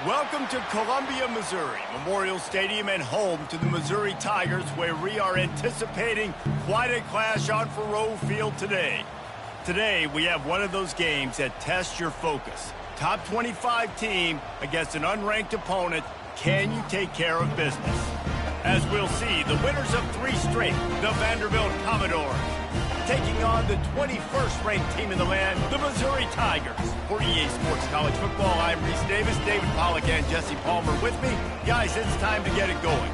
Welcome to Columbia, Missouri, Memorial Stadium and home to the Missouri Tigers, where we are anticipating quite a clash on Faroe Field today. Today, we have one of those games that tests your focus. Top 25 team against an unranked opponent. Can you take care of business? As we'll see, the winners of 3 straight, the Vanderbilt Commodores, taking on the 21st ranked team in the land, the Missouri Tigers. For EA Sports College Football, I'm Reese Davis, David Pollack and Jesse Palmer with me. Guys, it's time to get it going.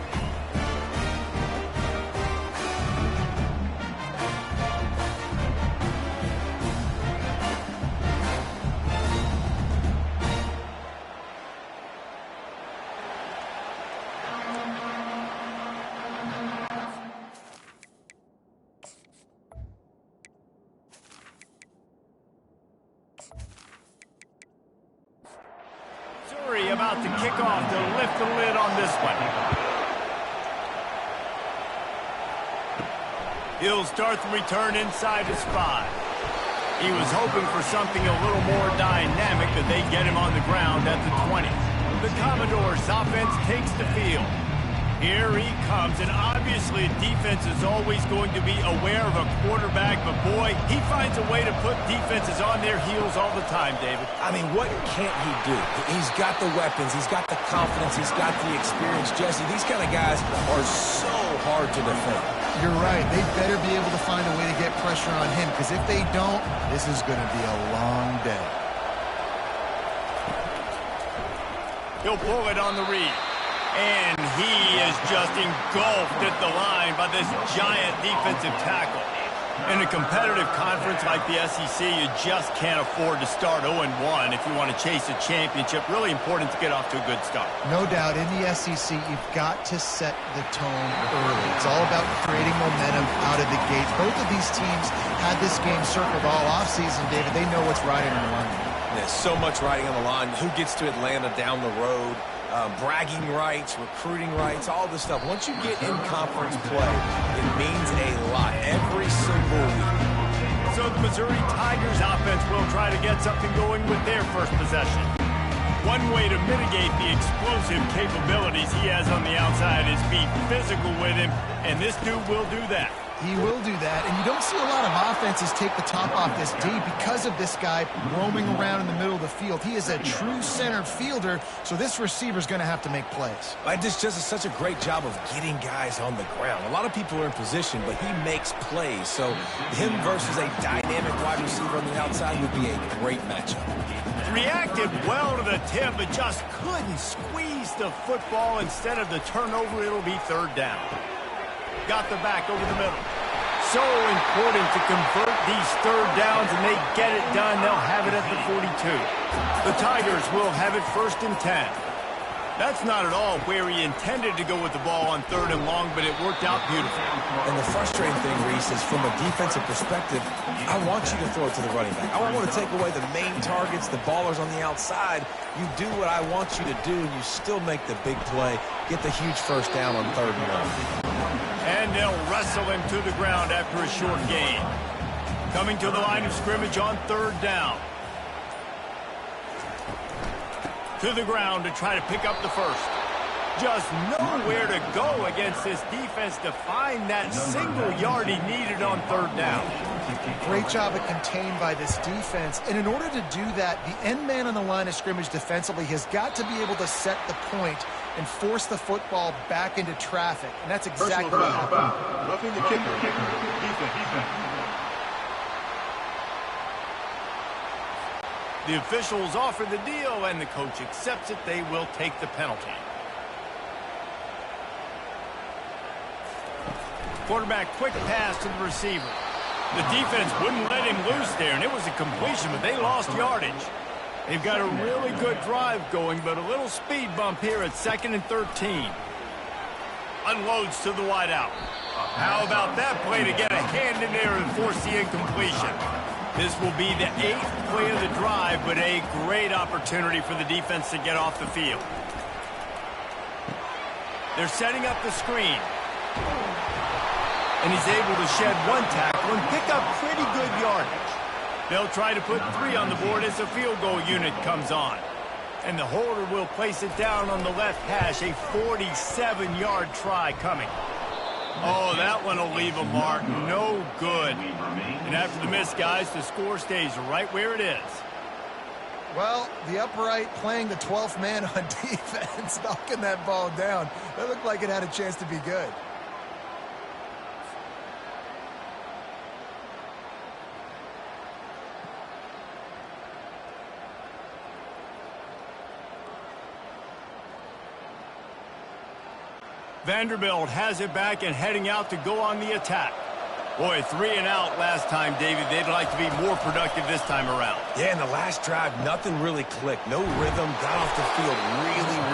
About to kick off to lift the lid on this one. He'll start the return inside his 5. He was hoping for something a little more dynamic, but they get him on the ground at the 20. The Commodores' offense takes the field. Here he comes, and obviously defense is always going to be aware of a quarterback, but boy, he finds a way to put defenses on their heels all the time, David. I mean, what can't he do? He's got the weapons, he's got the confidence, he's got the experience. Jesse, these kind of guys are so hard to defend. You're right. They better be able to find a way to get pressure on him, because if they don't, this is going to be a long day. He'll pull it on the read. And he is just engulfed at the line by this giant defensive tackle. In a competitive conference like the SEC, you just can't afford to start 0-1 if you want to chase a championship. Really important to get off to a good start. No doubt, in the SEC, you've got to set the tone early. It's all about creating momentum out of the gate. Both of these teams had this game circled all offseason, David. They know what's riding on the line. There's so much riding on the line. Who gets to Atlanta down the road? Bragging rights, recruiting rights, all this stuff. Once you get in conference play, it means a lot every single week. So the Missouri Tigers offense will try to get something going with their first possession. One way to mitigate the explosive capabilities he has on the outside is be physical with him, and this dude will do that. He will do that, and you don't see a lot of offenses take the top off this D because of this guy roaming around in the middle of the field. He is a true center fielder, so this receiver's going to have to make plays. This just is such a great job of getting guys on the ground. A lot of people are in position, but he makes plays, so him versus a dynamic wide receiver on the outside would be a great matchup. Reacted well to the tip, but just couldn't squeeze the football. Instead of the turnover, it'll be 3rd down. Got the back over the middle. So important to convert these 3rd downs, and they get it done. They'll have it at the 42. The Tigers will have it 1st and 10. That's not at all where he intended to go with the ball on 3rd and long, but it worked out beautifully. And the frustrating thing, Reese, is from a defensive perspective, I want you to throw it to the running back. I want to take away the main targets, the ballers on the outside. You do what I want you to do, and you still make the big play, get the huge 1st down on 3rd and long. And they'll wrestle him to the ground after a short gain. Coming to the line of scrimmage on 3rd down. To the ground to try to pick up the 1st. Just nowhere to go against this defense to find that single yard he needed on 3rd down. Great job of contained by this defense. And in order to do that, the end man on the line of scrimmage defensively has got to be able to set the point and force the football back into traffic. And that's exactly what happened. Roughing the kicker. Defense. The officials offer the deal, and the coach accepts it. They will take the penalty. Quarterback quick pass to the receiver. The defense wouldn't let him loose there, and it was a completion, but they lost yardage. They've got a really good drive going, but a little speed bump here at 2nd and 13. Unloads to the wideout. How about that play to get a hand in there and force the incompletion? This will be the 8th play of the drive, but a great opportunity for the defense to get off the field. They're setting up the screen. And he's able to shed 1 tackle and pick up pretty good yardage. They'll try to put 3 on the board as the field goal unit comes on. And the holder will place it down on the left hash. A 47-yard try coming. Oh, that one will leave a mark. No good. And after the miss, guys, the score stays right where it is. Well, the upright playing the 12th man on defense, knocking that ball down. That looked like it had a chance to be good. Vanderbilt has it back and heading out to go on the attack. Boy, 3 and out last time, David. They'd like to be more productive this time around. Yeah, in the last drive, nothing really clicked. No rhythm, got off the field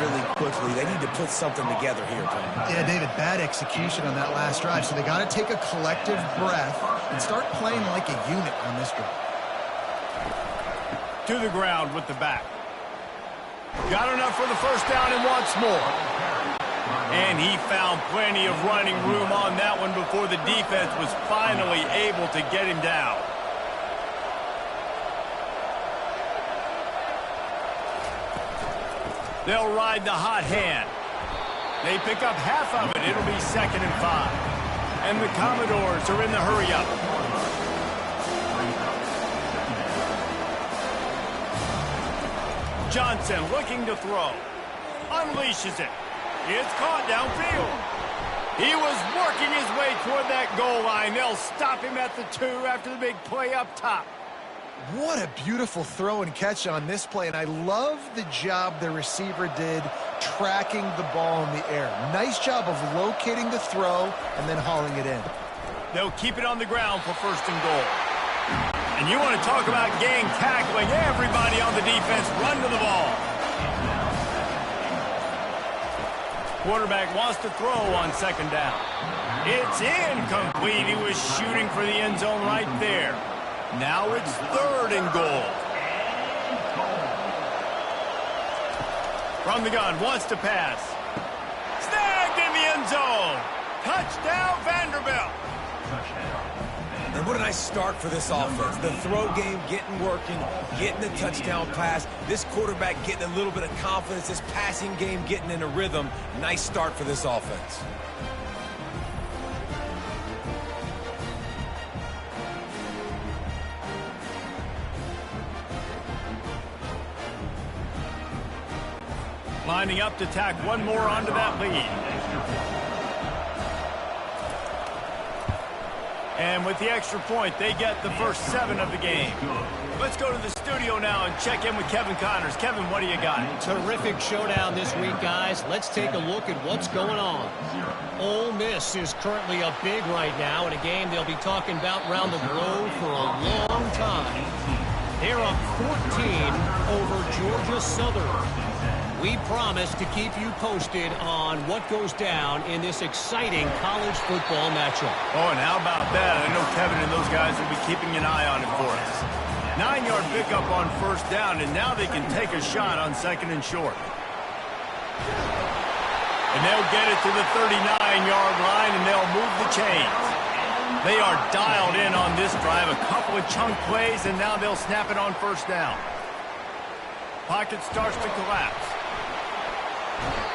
really quickly. They need to put something together here, Tom. Yeah, David, bad execution on that last drive, so they got to take a collective breath and start playing like a unit on this drive. To the ground with the back. Got enough for the first down and wants more. And he found plenty of running room on that one before the defense was finally able to get him down. They'll ride the hot hand. They pick up half of it. It'll be 2nd and 5. And the Commodores are in the hurry-up. Johnson looking to throw. Unleashes it. It's caught downfield. He was working his way toward that goal line. They'll stop him at the 2 after the big play up top. What a beautiful throw and catch on this play, and I love the job the receiver did tracking the ball in the air. Nice job of locating the throw and then hauling it in. They'll keep it on the ground for 1st and goal. And you want to talk about gang tackling. Everybody on the defense run to the ball. Quarterback wants to throw on 2nd down. It's incomplete. He was shooting for the end zone right there. Now it's 3rd and goal. From the gun, wants to pass. Snagged in the end zone. Touchdown, Vanderbilt. And what a nice start for this offense. The throw game getting working, getting the touchdown pass. This quarterback getting a little bit of confidence. This passing game getting in a rhythm. Nice start for this offense. Lining up to tack one more onto that lead. And with the extra point, they get the first 7 of the game. Let's go to the studio now and check in with Kevin Connors. Kevin, what do you got? Terrific showdown this week, guys. Let's take a look at what's going on. Ole Miss is currently up big right now in a game they'll be talking about around the globe for a long time. They're up 14 over Georgia Southern. We promise to keep you posted on what goes down in this exciting college football matchup. Oh, and how about that? I know Kevin and those guys will be keeping an eye on it for us. 9-yard pickup on 1st down, and now they can take a shot on 2nd and short. And they'll get it to the 39-yard line, and they'll move the chains. They are dialed in on this drive. A couple of chunk plays, and now they'll snap it on 1st down. Pocket starts to collapse.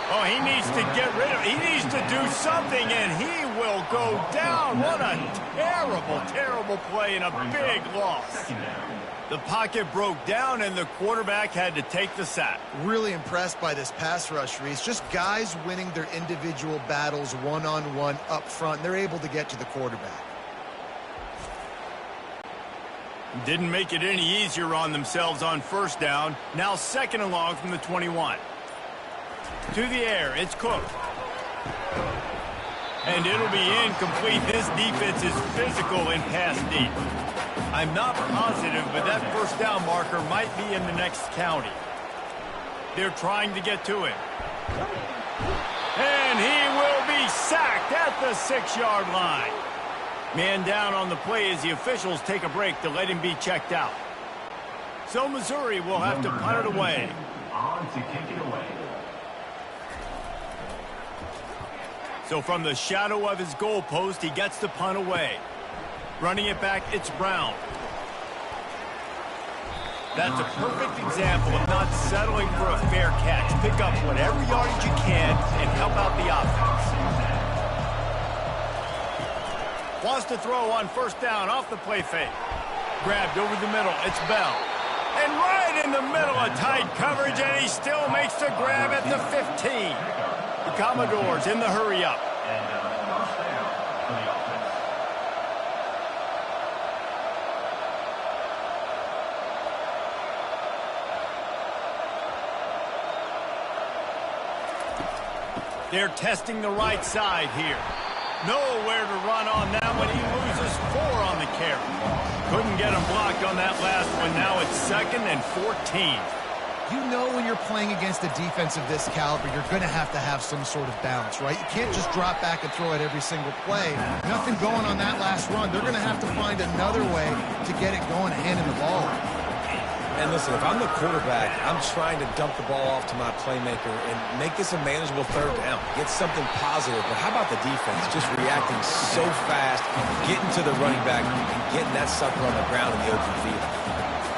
Oh, he needs to get rid of it. He needs to do something, and he will go down. What a terrible play and a big loss. The pocket broke down, and the quarterback had to take the sack. Really impressed by this pass rush, Reese. Just guys winning their individual battles one-on-one up front. They're able to get to the quarterback. Didn't make it any easier on themselves on 1st down. Now 2nd and long from the 21. To the air, it's Cook. And it'll be incomplete. This defense is physical and pass deep. I'm not positive, but that 1st down marker might be in the next county. They're trying to get to him. And he will be sacked at the 6-yard line. Man down on the play as the officials take a break to let him be checked out. So Missouri will have to punt it away. On to kick it away. So from the shadow of his goalpost, he gets the punt away. Running it back, it's Brown. That's a perfect example of not settling for a fair catch. Pick up whatever yardage you can and help out the offense. Wants to throw on first down off the play fake. Grabbed over the middle. It's Bell. And right in the middle of tight coverage, and he still makes the grab at the 15. The Commodores in the hurry-up. They're testing the right side here. Nowhere to run on that one. He loses 4 on the carry. Couldn't get him blocked on that last one. Now it's 2nd and 14. You know when you're playing against a defense of this caliber, you're going to have some sort of balance, right? You can't just drop back and throw it every single play. Nothing going on that last run. They're going to have to find another way to get it going and handing the ball. And listen, if I'm the quarterback, I'm trying to dump the ball off to my playmaker and make this a manageable third down. Get something positive. But how about the defense just reacting so fast, getting to the running back, and getting that sucker on the ground in the open field?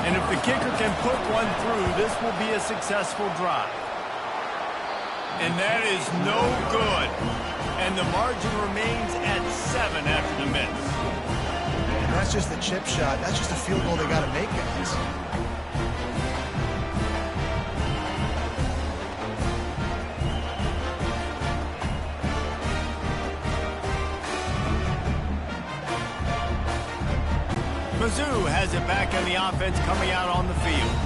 And if the kicker can put one through, this will be a successful drive. And that is no good. And the margin remains at 7 after the miss. And that's just the chip shot. That's just a field goal they got to make, guys. Mizzou has it back in the offense coming out on the field.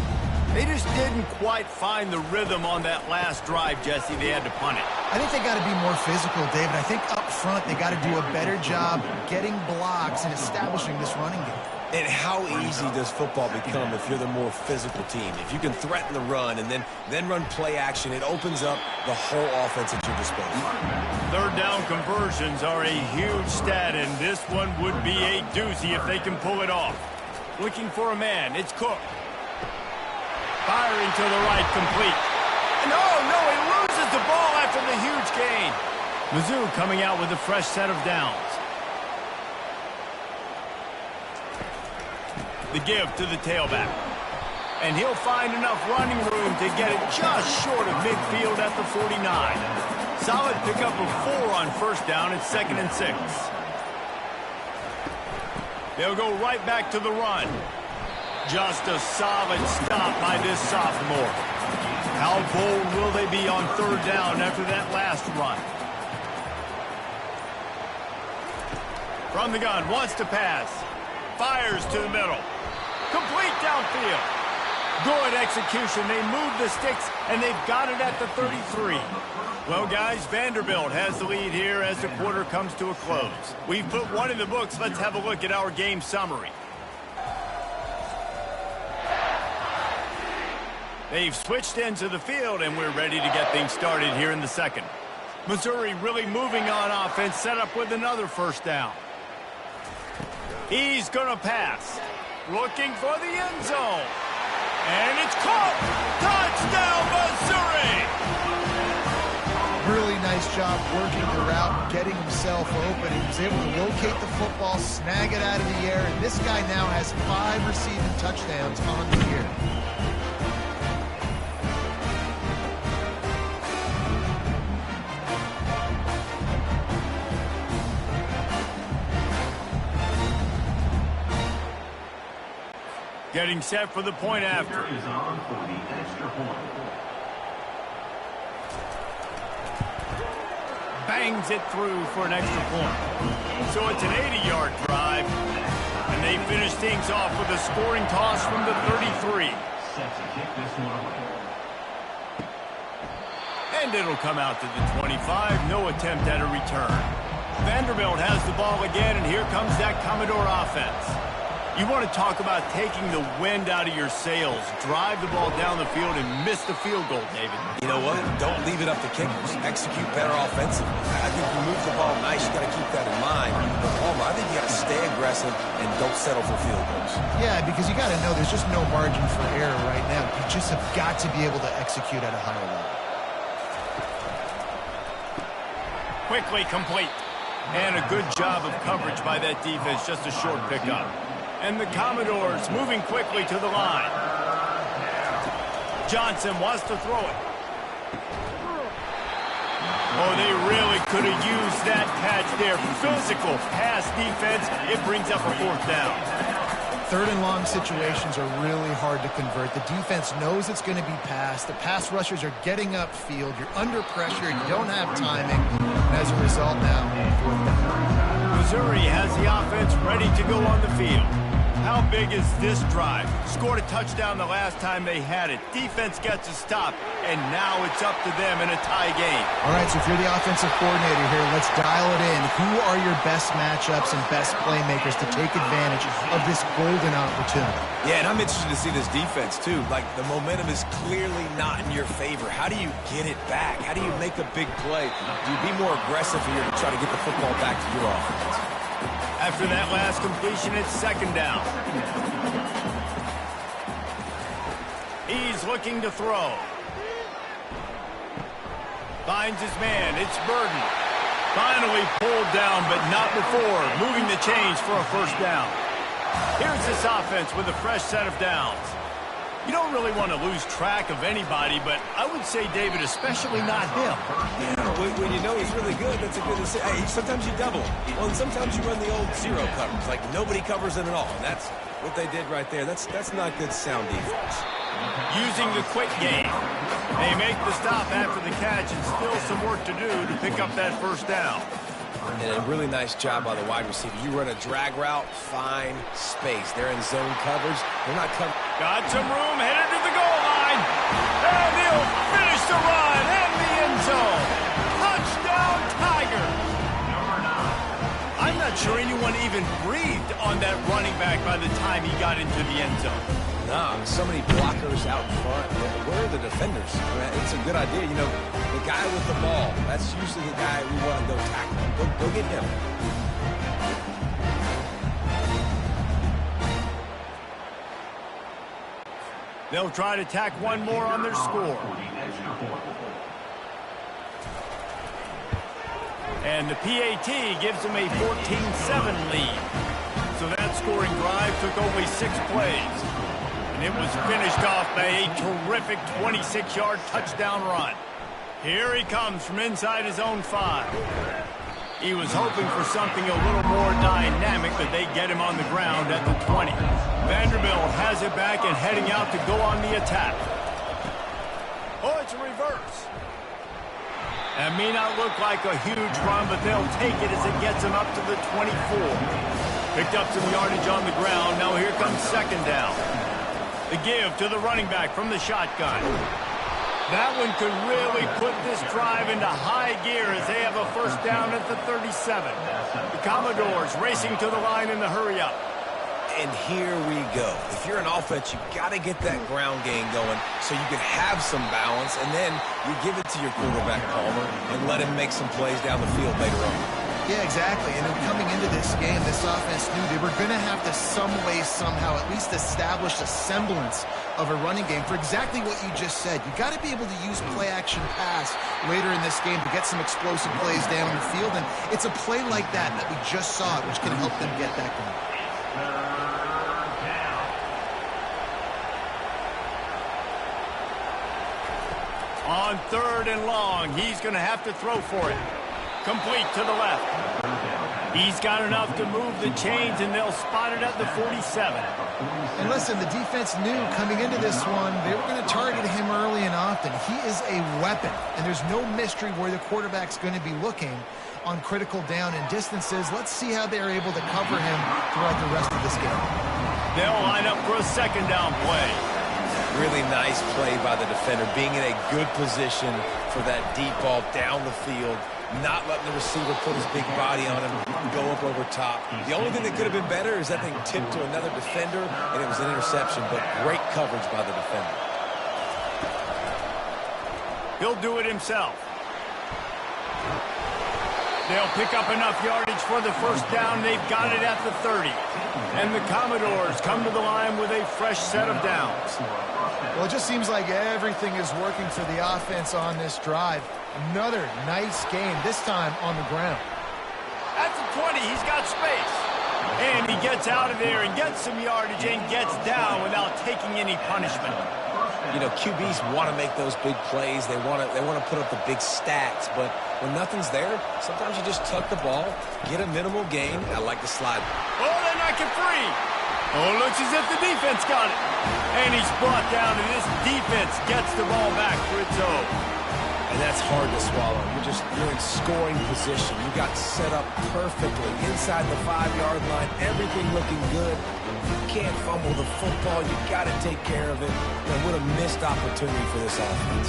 They just didn't quite find the rhythm on that last drive, Jesse. They had to punt it. I think they got to be more physical, David. I think up front they got to do a better job getting blocks and establishing this running game. And how easy does football become if you're the more physical team? If you can threaten the run and then run play action, it opens up the whole offense at your disposal. Third down conversions are a huge stat, and this one would be a doozy if they can pull it off. Looking for a man. It's Cook. Firing to the right, complete. And no, he loses the ball after the huge gain. Mizzou coming out with a fresh set of downs. The give to the tailback. And he'll find enough running room to get it just short of midfield at the 49. Solid pickup of 4 on first down. It's 2nd and 6. They'll go right back to the run. Just a solid stop by this sophomore. How bold will they be on third down after that last run? From the gun, wants to pass. Fires to the middle. Complete downfield. Good execution. They move the sticks, and they've got it at the 33. Well, guys, Vanderbilt has the lead here as the quarter comes to a close. We've put one in the books. Let's have a look at our game summary. They've switched into the field, and we're ready to get things started here in the second. Missouri really moving on offense, set up with another first down. He's going to pass. Looking for the end zone. And it's caught. Touchdown, Missouri! Really nice job working the route, getting himself open. He was able to locate the football, snag it out of the air, and this guy now has 5 receiving touchdowns on the year. Getting set for the point after. Is on for the extra point. Bangs it through for an extra point. So it's an 80-yard drive. And they finish things off with a scoring toss from the 33. Set to kick this one away. And it'll come out to the 25. No attempt at a return. Vanderbilt has the ball again, and here comes that Commodore offense. You want to talk about taking the wind out of your sails. Drive the ball down the field and miss the field goal, David. You know what? Don't leave it up to kickers. Execute better offensively. I think you move the ball nice. You got to keep that in mind. But Palmer, I think you got to stay aggressive and don't settle for field goals. Yeah, because you got to know there's just no margin for error right now. You just have got to be able to execute at a higher level. Quickly complete. And a good job of coverage by that defense. Just a short pickup. And the Commodores moving quickly to the line. Johnson wants to throw it. Oh, they really could have used that catch there. Physical pass defense. It brings up a fourth down. Third and long situations are really hard to convert. The defense knows it's going to be passed. The pass rushers are getting upfield. You're under pressure. You don't have timing. And as a result now, fourth down. Missouri has the offense ready to go on the field. How big is this drive? Scored a touchdown the last time they had it. Defense gets a stop, and now it's up to them in a tie game. All right, so if you're the offensive coordinator here, let's dial it in. Who are your best matchups and best playmakers to take advantage of this golden opportunity? Yeah, and I'm interested to see this defense, too. Like, the momentum is clearly not in your favor. How do you get it back? How do you make a big play? Do you be more aggressive here to try to get the football back to your offense? After that last completion, it's second down. He's looking to throw. Finds his man. It's Burden. Finally pulled down, but not before. Moving the chains for a first down. Here's this offense with a fresh set of downs. You don't really want to lose track of anybody, but I would say, David, especially not him. Yeah, when you know he's really good, that's a good decision. Hey, sometimes you double. Well, and sometimes you run the old zero coverage, like nobody covers him at all. And that's what they did right there. That's not good sound defense. Using the quick game. They make the stop after the catch and still some work to do to pick up that first down. And a really nice job by the wide receiver. You run a drag route, find space. They're in zone coverage. They're not covering. Got some room, headed to the goal line. And he'll finish the run and the end zone. Touchdown, Tiger. I'm not sure anyone even breathed on that running back by the time he got into the end zone. No, so many blockers out in front. Where are the defenders? I mean, it's a good idea. You know, the guy with the ball, that's usually the guy we want to go tackle. Go get him. They'll try to tack one more on their score. And the PAT gives them a 14-7 lead. So that scoring drive took only 6 plays. And it was finished off by a terrific 26-yard touchdown run. Here he comes from inside his own 5. He was hoping for something a little more dynamic, but they get him on the ground at the 20. Vanderbilt has it back and heading out to go on the attack. Oh, it's a reverse. That may not look like a huge run, but they'll take it as it gets them up to the 24. Picked up some yardage on the ground. Now here comes second down. The give to the running back from the shotgun. That one could really put this drive into high gear as they have a first down at the 37. The Commodores racing to the line in the hurry-up. And here we go. If you're an offense, you've got to get that ground game going so you can have some balance, and then you give it to your quarterback, Palmer, and let him make some plays down the field later on. Yeah, exactly. And then coming into this game, this offense knew they were going to have to some way, somehow, at least establish a semblance of a running game for exactly what you just said. You got to be able to use play-action pass later in this game to get some explosive plays down the field. And it's a play like that we just saw, which can help them get that going. On third and long, he's going to have to throw for it. Complete to the left. He's got enough to move the chains, and they'll spot it at the 47. And listen, the defense knew coming into this one, they were going to target him early and often. He is a weapon, and there's no mystery where the quarterback's going to be looking on critical down and distances. Let's see how they're able to cover him throughout the rest of this game. They'll line up for a second down play. Really nice play by the defender, being in a good position for that deep ball down the field, not letting the receiver put his big body on him, go up over top. The only thing that could have been better is that thing tipped to another defender, and it was an interception, but great coverage by the defender. He'll do it himself. They'll pick up enough yardage for the first down. They've got it at the 30. And the Commodores come to the line with a fresh set of downs. Well, it just seems like everything is working for the offense on this drive. Another nice game, this time on the ground. At the 20, he's got space. And he gets out of there and gets some yardage and gets down without taking any punishment. You know, QBs want to make those big plays. They want to put up the big stats. But when nothing's there, sometimes you just tuck the ball, get a minimal gain. I like the slide. Oh, they knock it free. Oh, looks as if the defense got it. And he's brought down, and this defense gets the ball back for its own. And that's hard to swallow. You're in scoring position. You got set up perfectly inside the 5-yard line. Everything looking good. You can't fumble the football. You got to take care of it. And what a missed opportunity for this offense.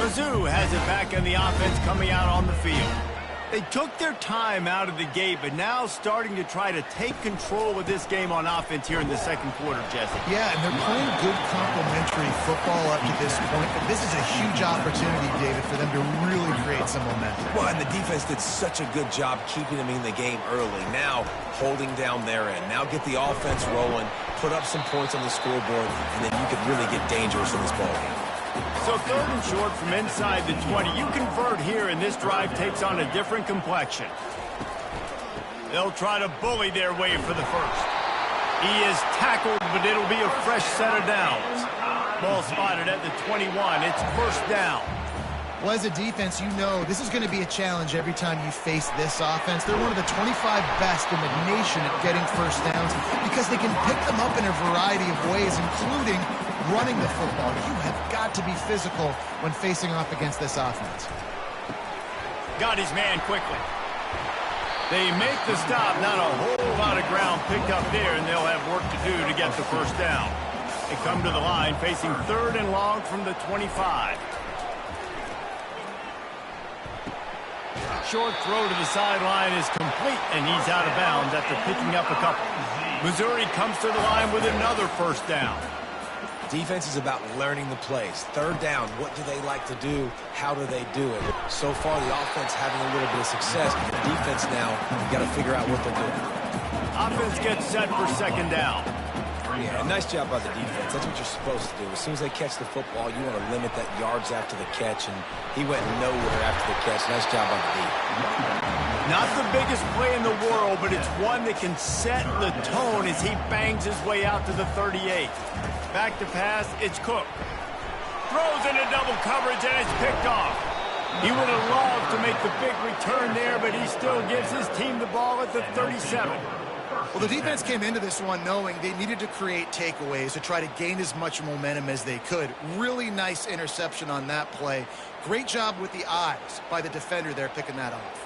Mizzou has it back in the offense coming out on the field. They took their time out of the gate, but now starting to try to take control of this game on offense here in the second quarter, Jesse. Yeah, and they're playing good complementary football up to this point, but this is a huge opportunity, David, for them to really create some momentum. Well, and the defense did such a good job keeping them in the game early. Now, holding down their end. Now get the offense rolling, put up some points on the scoreboard, and then you could really get dangerous in this ball game. So 3rd and short from inside the 20. You convert here, and this drive takes on a different complexion. They'll try to bully their way for the first. He is tackled, but it'll be a fresh set of downs. Ball spotted at the 21. It's first down. Well, as a defense, you know this is going to be a challenge every time you face this offense. They're one of the 25 best in the nation at getting first downs because they can pick them up in a variety of ways, including running the football. You have got to be physical when facing off against this offense. Got his man quickly. They make the stop. Not a whole lot of ground picked up there, and they'll have work to do to get the first down. They come to the line facing 3rd and long from the 25. Short throw to the sideline is complete, and he's out of bounds after picking up a couple. Missouri comes to the line with another first down. Defense is about learning the plays. 3rd down, what do they like to do? How do they do it? So far, the offense having a little bit of success. But the defense now, you got to figure out what they're doing. Offense gets set for 2nd down. Yeah, nice job by the defense. That's what you're supposed to do. As soon as they catch the football, you want to limit that yards after the catch, and he went nowhere after the catch. Nice job by the D. Not the biggest play in the world, but it's one that can set the tone as he bangs his way out to the 38. Back to pass, it's Cook. Throws into double coverage, and it's picked off. He would have loved to make the big return there, but he still gives his team the ball at the 37. Well, the defense came into this one knowing they needed to create takeaways to try to gain as much momentum as they could. Really nice interception on that play. Great job with the eyes by the defender there picking that off.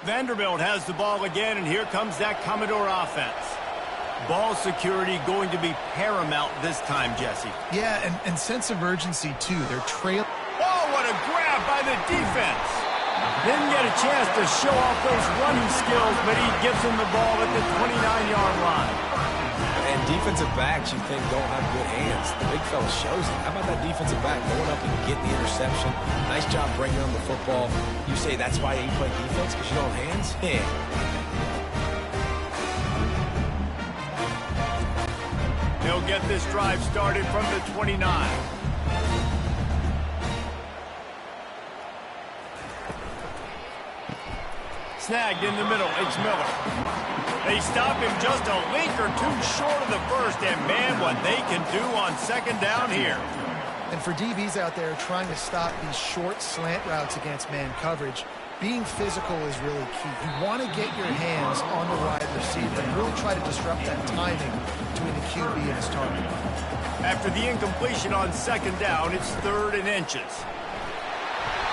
Vanderbilt has the ball again, and here comes that Commodore offense. Ball security going to be paramount this time, Jesse. Yeah, and sense of urgency, too. They're trailing. Oh, what a grab by the defense. Didn't get a chance to show off those running skills, but he gives him the ball at the 29-yard line. And defensive backs, you think, don't have good hands. The big fella shows it. How about that defensive back going up and getting the interception? Nice job bringing on the football. You say that's why you play defense, because you don't have hands? Yeah. They'll get this drive started from the 29. Snagged in the middle, it's Miller. They stop him just a link or two short of the first, and man, what they can do on 2nd down here. And for DBs out there trying to stop these short slant routes against man coverage, being physical is really key. You want to get your hands on the wide receiver and really try to disrupt that timing between the QB and his target. After the incompletion on 2nd down, it's 3rd and inches.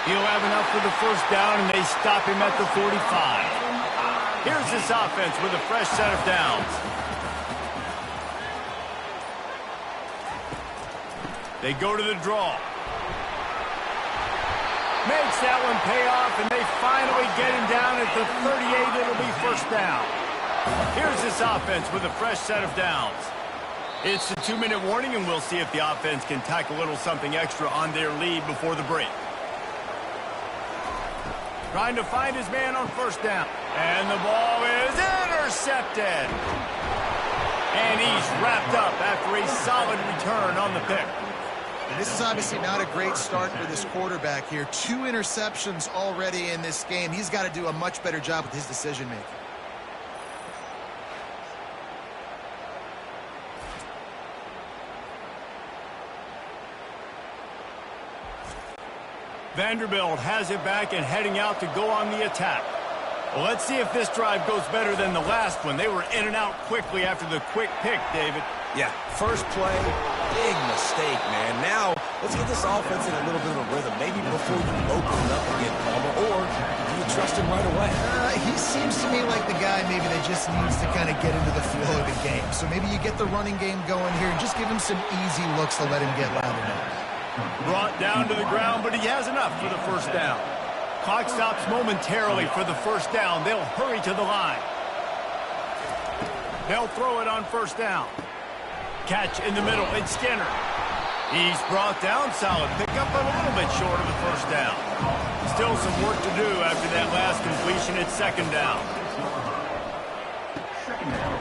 He'll have enough for the first down, and they stop him at the 45. Here's this offense with a fresh set of downs. They go to the draw. Makes that one pay off, and they finally get him down at the 38. It'll be first down. Here's this offense with a fresh set of downs. It's a 2-minute warning, and we'll see if the offense can tack a little something extra on their lead before the break. Trying to find his man on first down. And the ball is intercepted. And he's wrapped up after a solid return on the pick. And this is obviously not a great start for this quarterback here. 2 interceptions already in this game. He's got to do a much better job with his decision-making. Vanderbilt has it back and heading out to go on the attack. Well, let's see if this drive goes better than the last one. They were in and out quickly after the quick pick, David. Yeah, first play, big mistake, man. Now, let's get this offense in a little bit of a rhythm. Maybe before you open it up again, Palmer, or do you trust him right away? He seems to me like the guy maybe that just needs to kind of get into the flow of the game. So maybe you get the running game going here and just give him some easy looks to let him get louder now. Brought down to the ground, but he has enough for the first down. Clock stops momentarily for the first down. They'll hurry to the line. They'll throw it on first down. Catch in the middle. It's Skinner. He's brought down. Solid pickup, but a little bit short of the first down. Still some work to do after that last completion. It's second down.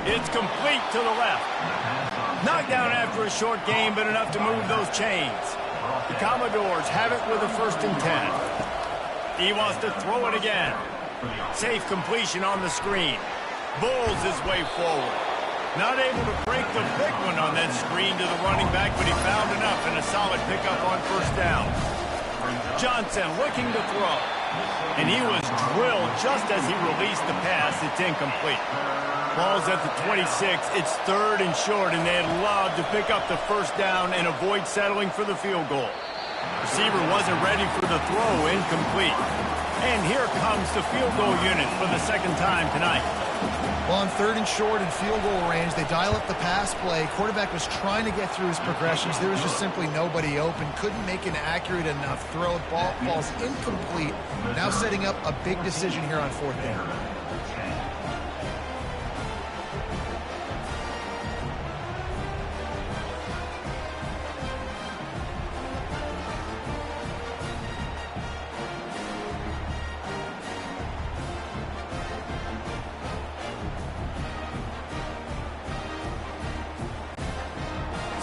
It's complete to the left. Knocked down after a short game, but enough to move those chains. The Commodores have it with a 1st and 10. He wants to throw it again. Safe completion on the screen. Bulls his way forward. Not able to break the big one on that screen to the running back, but he found enough and a solid pickup on first down. Johnson looking to throw. And he was drilled just as he released the pass. It's incomplete. Ball's at the 26. It's 3rd and short, and they'd love to pick up the first down and avoid settling for the field goal. Receiver wasn't ready for the throw, incomplete. And here comes the field goal unit for the second time tonight. Well, on 3rd and short and field goal range, they dial up the pass play. Quarterback was trying to get through his progressions. There was just simply nobody open. Couldn't make an accurate enough throw. Ball falls incomplete. Now setting up a big decision here on 4th down.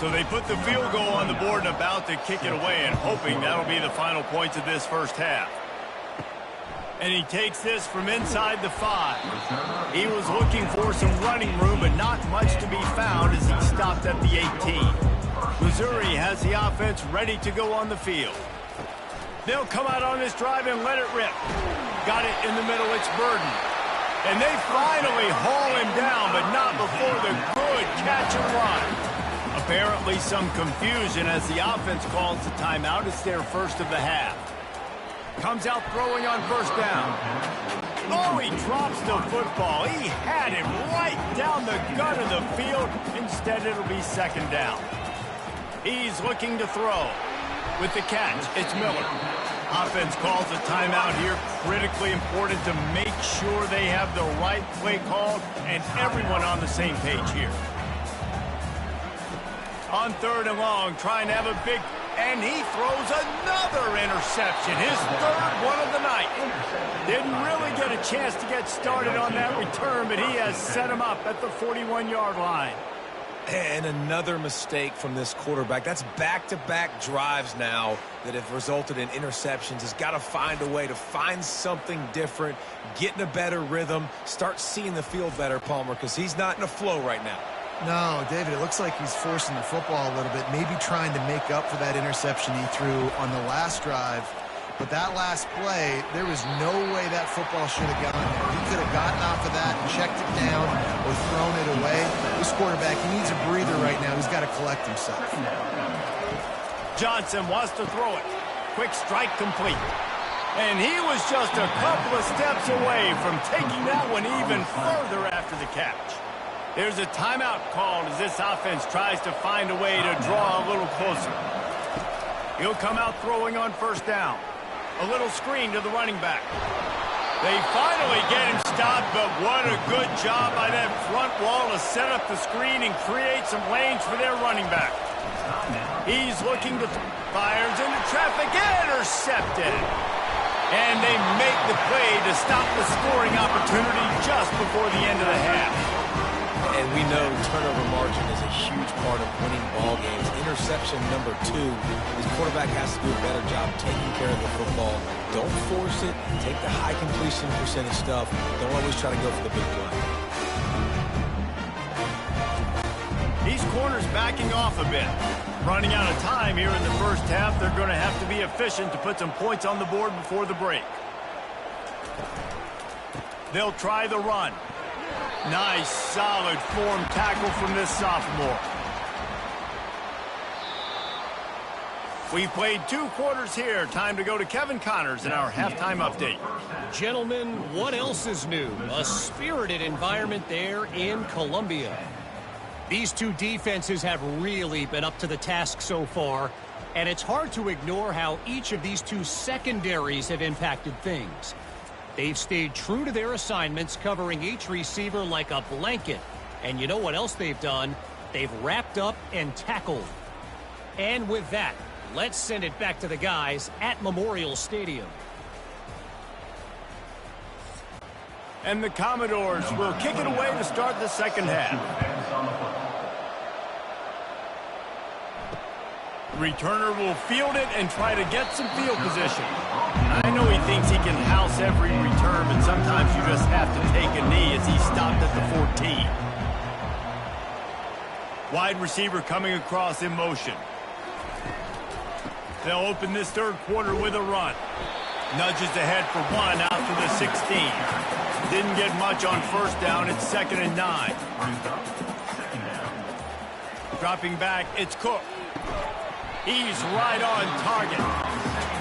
So they put the field goal on the board and about to kick it away and hoping that'll be the final points of this first half. And he takes this from inside the 5. He was looking for some running room, but not much to be found as he stopped at the 18. Missouri has the offense ready to go on the field. They'll come out on this drive and let it rip. Got it in the middle, it's Burden. And they finally haul him down, but not before the good catch and run. Apparently some confusion as the offense calls the timeout. It's their first of the half. Comes out throwing on first down. Oh, he drops the football. He had it right down the gut of the field. Instead, it'll be second down. He's looking to throw. With the catch, it's Miller. Offense calls a timeout here. Critically important to make sure they have the right play called and everyone on the same page here. On 3rd and long, trying to have a big, and he throws another interception, his 3rd one of the night. Didn't really get a chance to get started on that return, but he has set him up at the 41-yard line. And another mistake from this quarterback. That's back-to-back drives now that have resulted in interceptions. He's got to find a way to find something different, get in a better rhythm, start seeing the field better, Palmer, because he's not in a flow right now. No, David, it looks like he's forcing the football a little bit, maybe trying to make up for that interception he threw on the last drive. But that last play, there was no way that football should have gone there. He could have gotten off of that and checked it down or thrown it away. This quarterback, he needs a breather right now. He's got to collect himself. Johnson wants to throw it. Quick strike complete. And he was just a couple of steps away from taking that one even further after the catch. There's a timeout called as this offense tries to find a way to draw a little closer. He'll come out throwing on first down. A little screen to the running back. They finally get him stopped, but what a good job by that front wall to set up the screen and create some lanes for their running back. He's looking to fires into traffic, intercepted. And they make the play to stop the scoring opportunity just before the end of the half. And we know turnover margin is a huge part of winning ball games. Interception number 2, his quarterback has to do a better job taking care of the football. Don't force it. Take the high completion percentage stuff. Don't always try to go for the big play. These corners backing off a bit. Running out of time here in the first half. They're going to have to be efficient to put some points on the board before the break. They'll try the run. Nice, solid form tackle from this sophomore. We played 2 quarters here. Time to go to Kevin Connors in our halftime update. Gentlemen, what else is new? A spirited environment there in Columbia. These 2 defenses have really been up to the task so far, and it's hard to ignore how each of these 2 secondaries have impacted things. They've stayed true to their assignments, covering each receiver like a blanket. And you know what else they've done? They've wrapped up and tackled. And with that, let's send it back to the guys at Memorial Stadium. And the Commodores will kick it away to start the second half. Returner will field it and try to get some field position. I know he thinks he can house every return, but sometimes you just have to take a knee as he stopped at the 14. Wide receiver coming across in motion. They'll open this third quarter with a run. Nudges ahead for 1 out to the 16. Didn't get much on first down. It's 2nd and 9. Dropping back, it's Cook. He's right on target.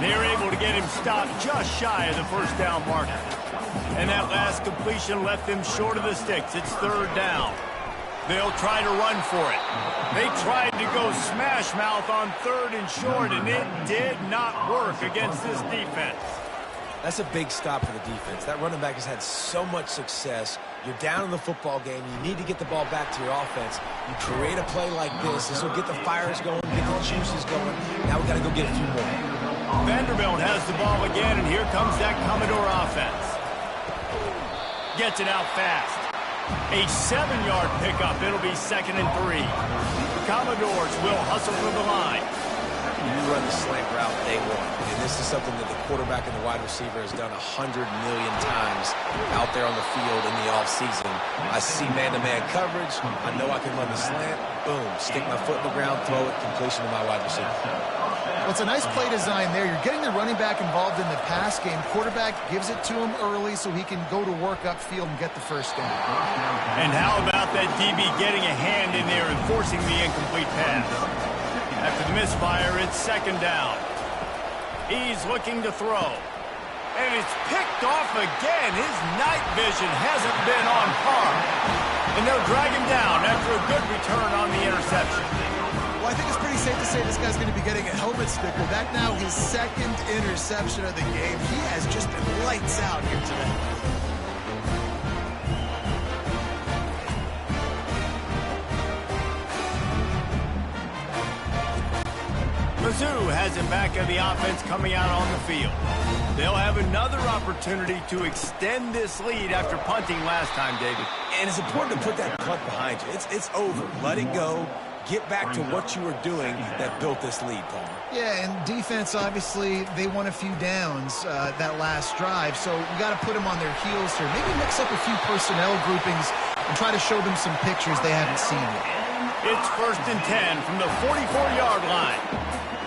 They're able to get him stopped just shy of the first down marker. And that last completion left them short of the sticks. It's 3rd down. They'll try to run for it. They tried to go smash mouth on 3rd and short, and it did not work against this defense. That's a big stop for the defense. That running back has had so much success. You're down in the football game. You need to get the ball back to your offense. You create a play like this. This will get the fires going, get the juices going. Now we got to go get a few more. Vanderbilt has the ball again, and here comes that Commodore offense. Gets it out fast. A 7-yard pickup. It'll be 2nd and 3. The Commodores will hustle for the line. You run the slant route day 1. And this is something that the quarterback and the wide receiver has done 100 million times out there on the field in the offseason. I see man-to-man coverage. I know I can run the slant. Boom. Stick my foot in the ground, throw it, completion to my wide receiver. Well, it's a nice play design there. You're getting the running back involved in the pass game. Quarterback gives it to him early so he can go to work upfield and get the first down. And how about that DB getting a hand in there and forcing the incomplete pass? After the misfire, it's 2nd down. He's looking to throw. And it's picked off again. His night vision hasn't been on par. And they'll drag him down after a good return on the interception. Well, I think it's pretty safe to say this guy's going to be getting a helmet sticker. That now his 2nd interception of the game. He has just been lights out here today. Mizzou has it back in the offense coming out on the field. They'll have another opportunity to extend this lead after punting last time, David. And it's important to put that punt behind you. It's over. Let it go. Get back to what you were doing that built this lead, Paul. Yeah, and defense, obviously, they won a few downs that last drive, so we got to put them on their heels here. Maybe mix up a few personnel groupings and try to show them some pictures they haven't seen yet. It's 1st and 10 from the 44-yard line.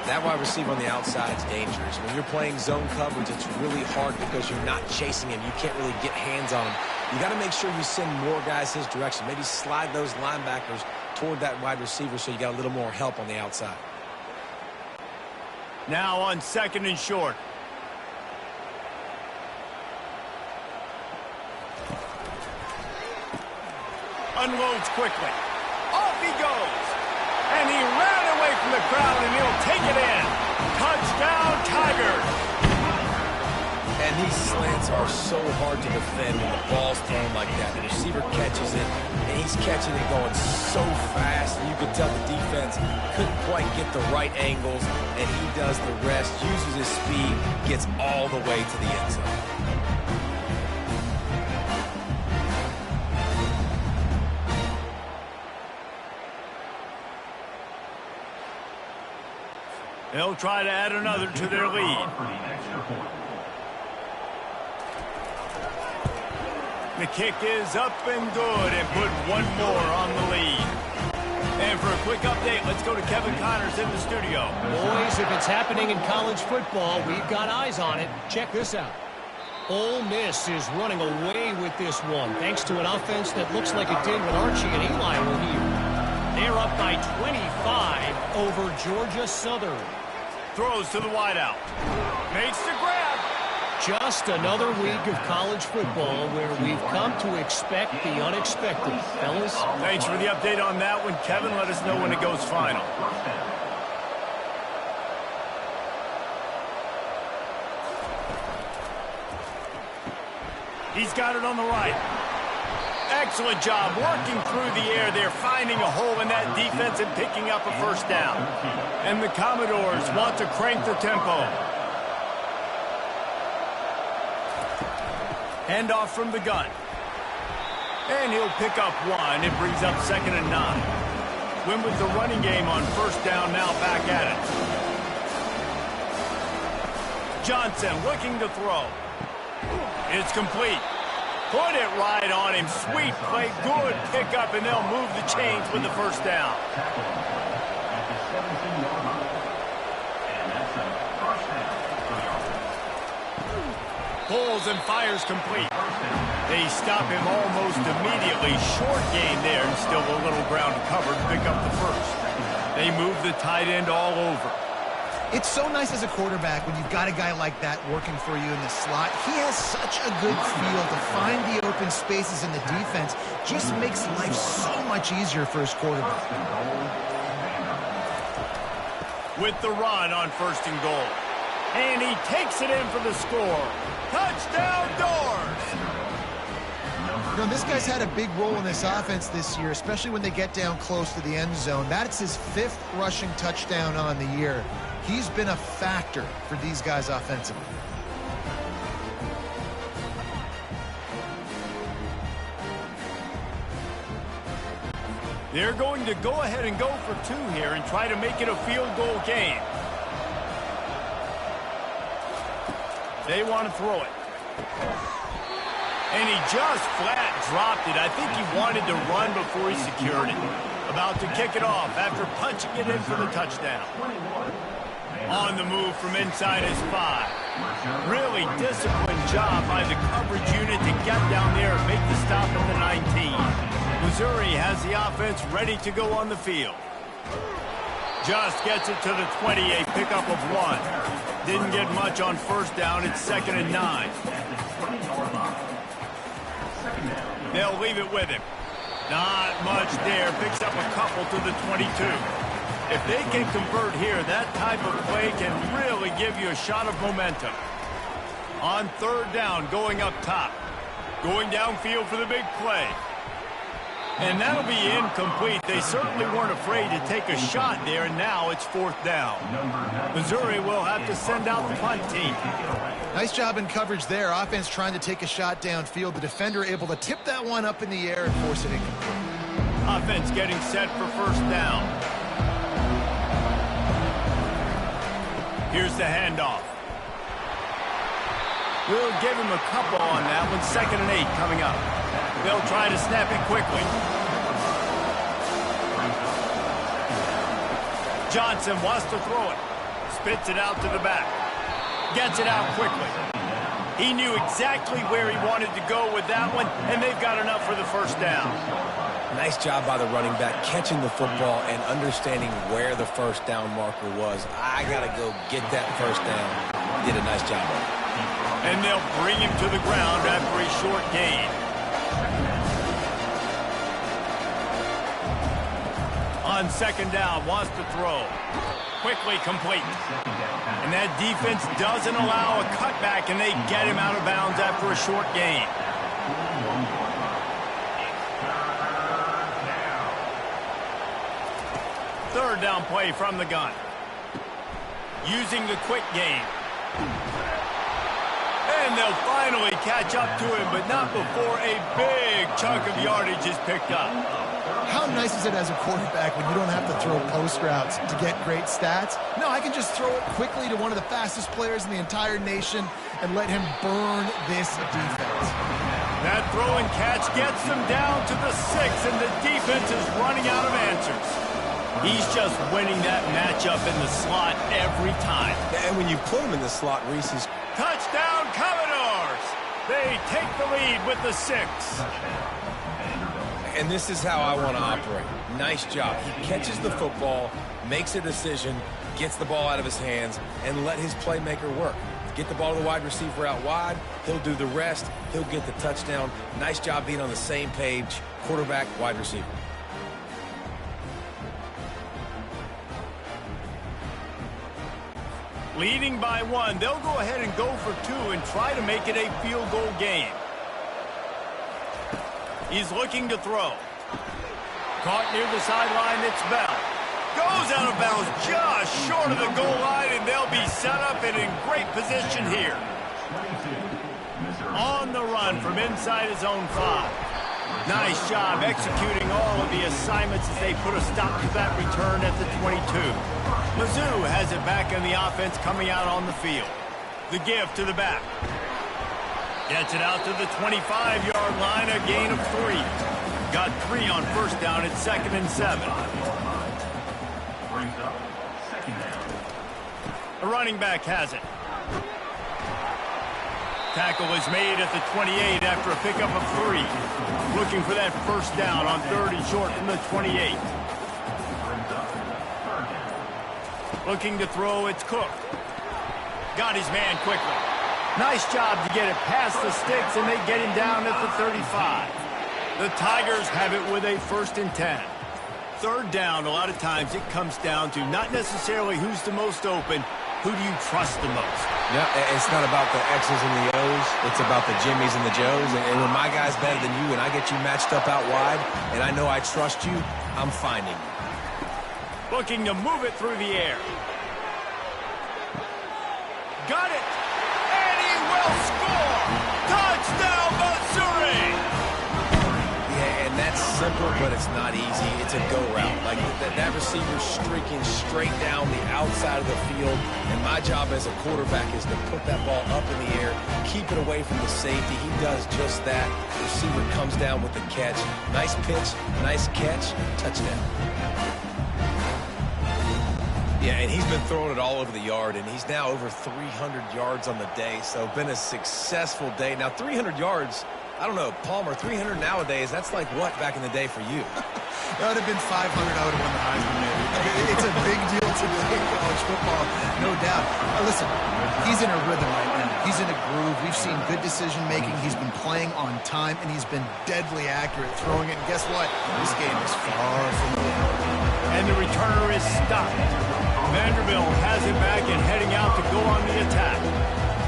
That wide receiver on the outside is dangerous. When you're playing zone coverage, it's really hard because you're not chasing him. You can't really get hands on him. You got to make sure you send more guys his direction. Maybe slide those linebackers toward that wide receiver so you got a little more help on the outside. Now on 2nd and short. Unloads quickly. Off he goes. And he ran away from the crowd, and he'll take it in. Touchdown, Tigers. And these slants are so hard to defend when the ball's thrown like that. The receiver catches it, and he's catching it going so fast. You could tell the defense couldn't quite get the right angles, and he does the rest, uses his speed, gets all the way to the end zone. They'll try to add another to their lead. The kick is up and good and put one more on the lead. And for a quick update, let's go to Kevin Connors in the studio. Boys, if it's happening in college football, we've got eyes on it. Check this out. Ole Miss is running away with this one, thanks to an offense that looks like it did when Archie and Eli were here. They're up by 25 over Georgia Southern. Throws to the wideout. Makes the grab. Just another week of college football where we've come to expect the unexpected. Fellas? Thanks for the update on that one, Kevin. Let us know when it goes final. He's got it on the right. Excellent job working through the air there, finding a hole in that defense and picking up a first down. And the Commodores want to crank the tempo. Handoff from the gun. And he'll pick up one. It brings up 2nd and 9. Win with the running game on first down, now back at it. Johnson looking to throw. It's complete. Put it right on him. Sweet play, good pickup, and they'll move the chains with the first down. Pulls and fires complete. They stop him almost immediately. Short gain there, and still a little ground covered to pick up the first. They move the tight end all over. It's so nice as a quarterback when you've got a guy like that working for you in the slot. He has such a good feel to find the open spaces in the defense. Just makes life so much easier for his quarterback. With the run on 1st and goal. And he takes it in for the score. Touchdown, Doors! You know, this guy's had a big role in this offense this year, especially when they get down close to the end zone. That's his 5th rushing touchdown on the year. He's been a factor for these guys offensively. They're going to go ahead and go for 2 here and try to make it a field goal game. They want to throw it. And he just flat dropped it. I think he wanted to run before he secured it. About to kick it off after punching it in for the touchdown. On the move from inside his 5. Really disciplined job by the coverage unit to get down there and make the stop at the 19. Missouri has the offense ready to go on the field. Just gets it to the 20, a pickup of 1. Didn't get much on first down. It's 2nd and 9. They'll leave it with him. Not much there. Picks up a couple to the 22. If they can convert here, that type of play can really give you a shot of momentum. On 3rd down, going up top. Going downfield for the big play. And that'll be incomplete. They certainly weren't afraid to take a shot there, and now it's 4th down. Missouri will have to send out the punt team. Nice job in coverage there. Offense trying to take a shot downfield. The defender able to tip that one up in the air and force it incomplete. Offense getting set for first down. Here's the handoff. We'll give him a couple on that one. 2nd and 8 coming up. They'll try to snap it quickly. Johnson wants to throw it. Spits it out to the back. Gets it out quickly. He knew exactly where he wanted to go with that one, and they've got enough for the first down. Nice job by the running back, catching the football and understanding where the first down marker was. I got to go get that first down. Did a nice job of it. And they'll bring him to the ground after a short gain. On 2nd down, wants to throw. Quickly complete. And that defense doesn't allow a cutback, and they get him out of bounds after a short gain. Third down play from the gun. Using the quick game. And they'll finally catch up to him, but not before a big chunk of yardage is picked up. How nice is it as a quarterback when you don't have to throw post routes to get great stats? No, I can just throw it quickly to one of the fastest players in the entire nation and let him burn this defense. That throw and catch gets them down to the 6, and the defense is running out of answers. He's just winning that matchup in the slot every time. And when you put him in the slot, Reese's... Touchdown, Commodores! They take the lead with the 6. And this is how I want to operate. Nice job. He catches the football, makes a decision, gets the ball out of his hands, and let his playmaker work. Get the ball to the wide receiver out wide. He'll do the rest. He'll get the touchdown. Nice job being on the same page. Quarterback, wide receiver. Leading by 1, they'll go ahead and go for 2 and try to make it a field goal game. He's looking to throw. Caught near the sideline, it's Bell. Goes out of bounds just short of the goal line, and they'll be set up and in great position here. On the run from inside his own 5. Nice job executing all of the assignments as they put a stop to that return at the 22. Mizzou has it back in the offense coming out on the field. The give to the back. Gets it out to the 25-yard line, a gain of 3. Got 3 on first down, it's 2nd and 7. The running back has it. Tackle is made at the 28 after a pickup of 3. Looking for that first down on 3rd and short from the 28. Looking to throw, it's Cook. Got his man quickly. Nice job to get it past the sticks, and they get him down at the 35. The Tigers have it with a 1st and 10. 3rd down, a lot of times it comes down to not necessarily who's the most open, who do you trust the most? Yeah, it's not about the X's and the O's. It's about the Jimmies and the Joes. And when my guy's better than you and I get you matched up out wide and I know I trust you, I'm finding you. Looking to move it through the air. Got it! And he will score! Touchdown, Missouri! Yeah, and that's simple, but it's not easy. It's a go route. Like that receiver's streaking straight down the outside of the field, and my job as a quarterback is to put that ball up in the air, keep it away from the safety. He does just that. The receiver comes down with the catch. Nice pitch, nice catch, touchdown. Yeah, and he's been throwing it all over the yard, and he's now over 300 yards on the day, so been a successful day. Now, 300 yards, I don't know, Palmer, 300 nowadays, that's like what back in the day for you? That would have been 500, I would have won the Heisman, maybe. It's a big deal today in college football, no doubt. Listen, he's in a rhythm right now. He's in a groove. We've seen good decision-making. He's been playing on time, and he's been deadly accurate throwing it. And guess what? This game is far from over. And the returner is stopped. Vanderbilt has it back and heading out to go on the attack.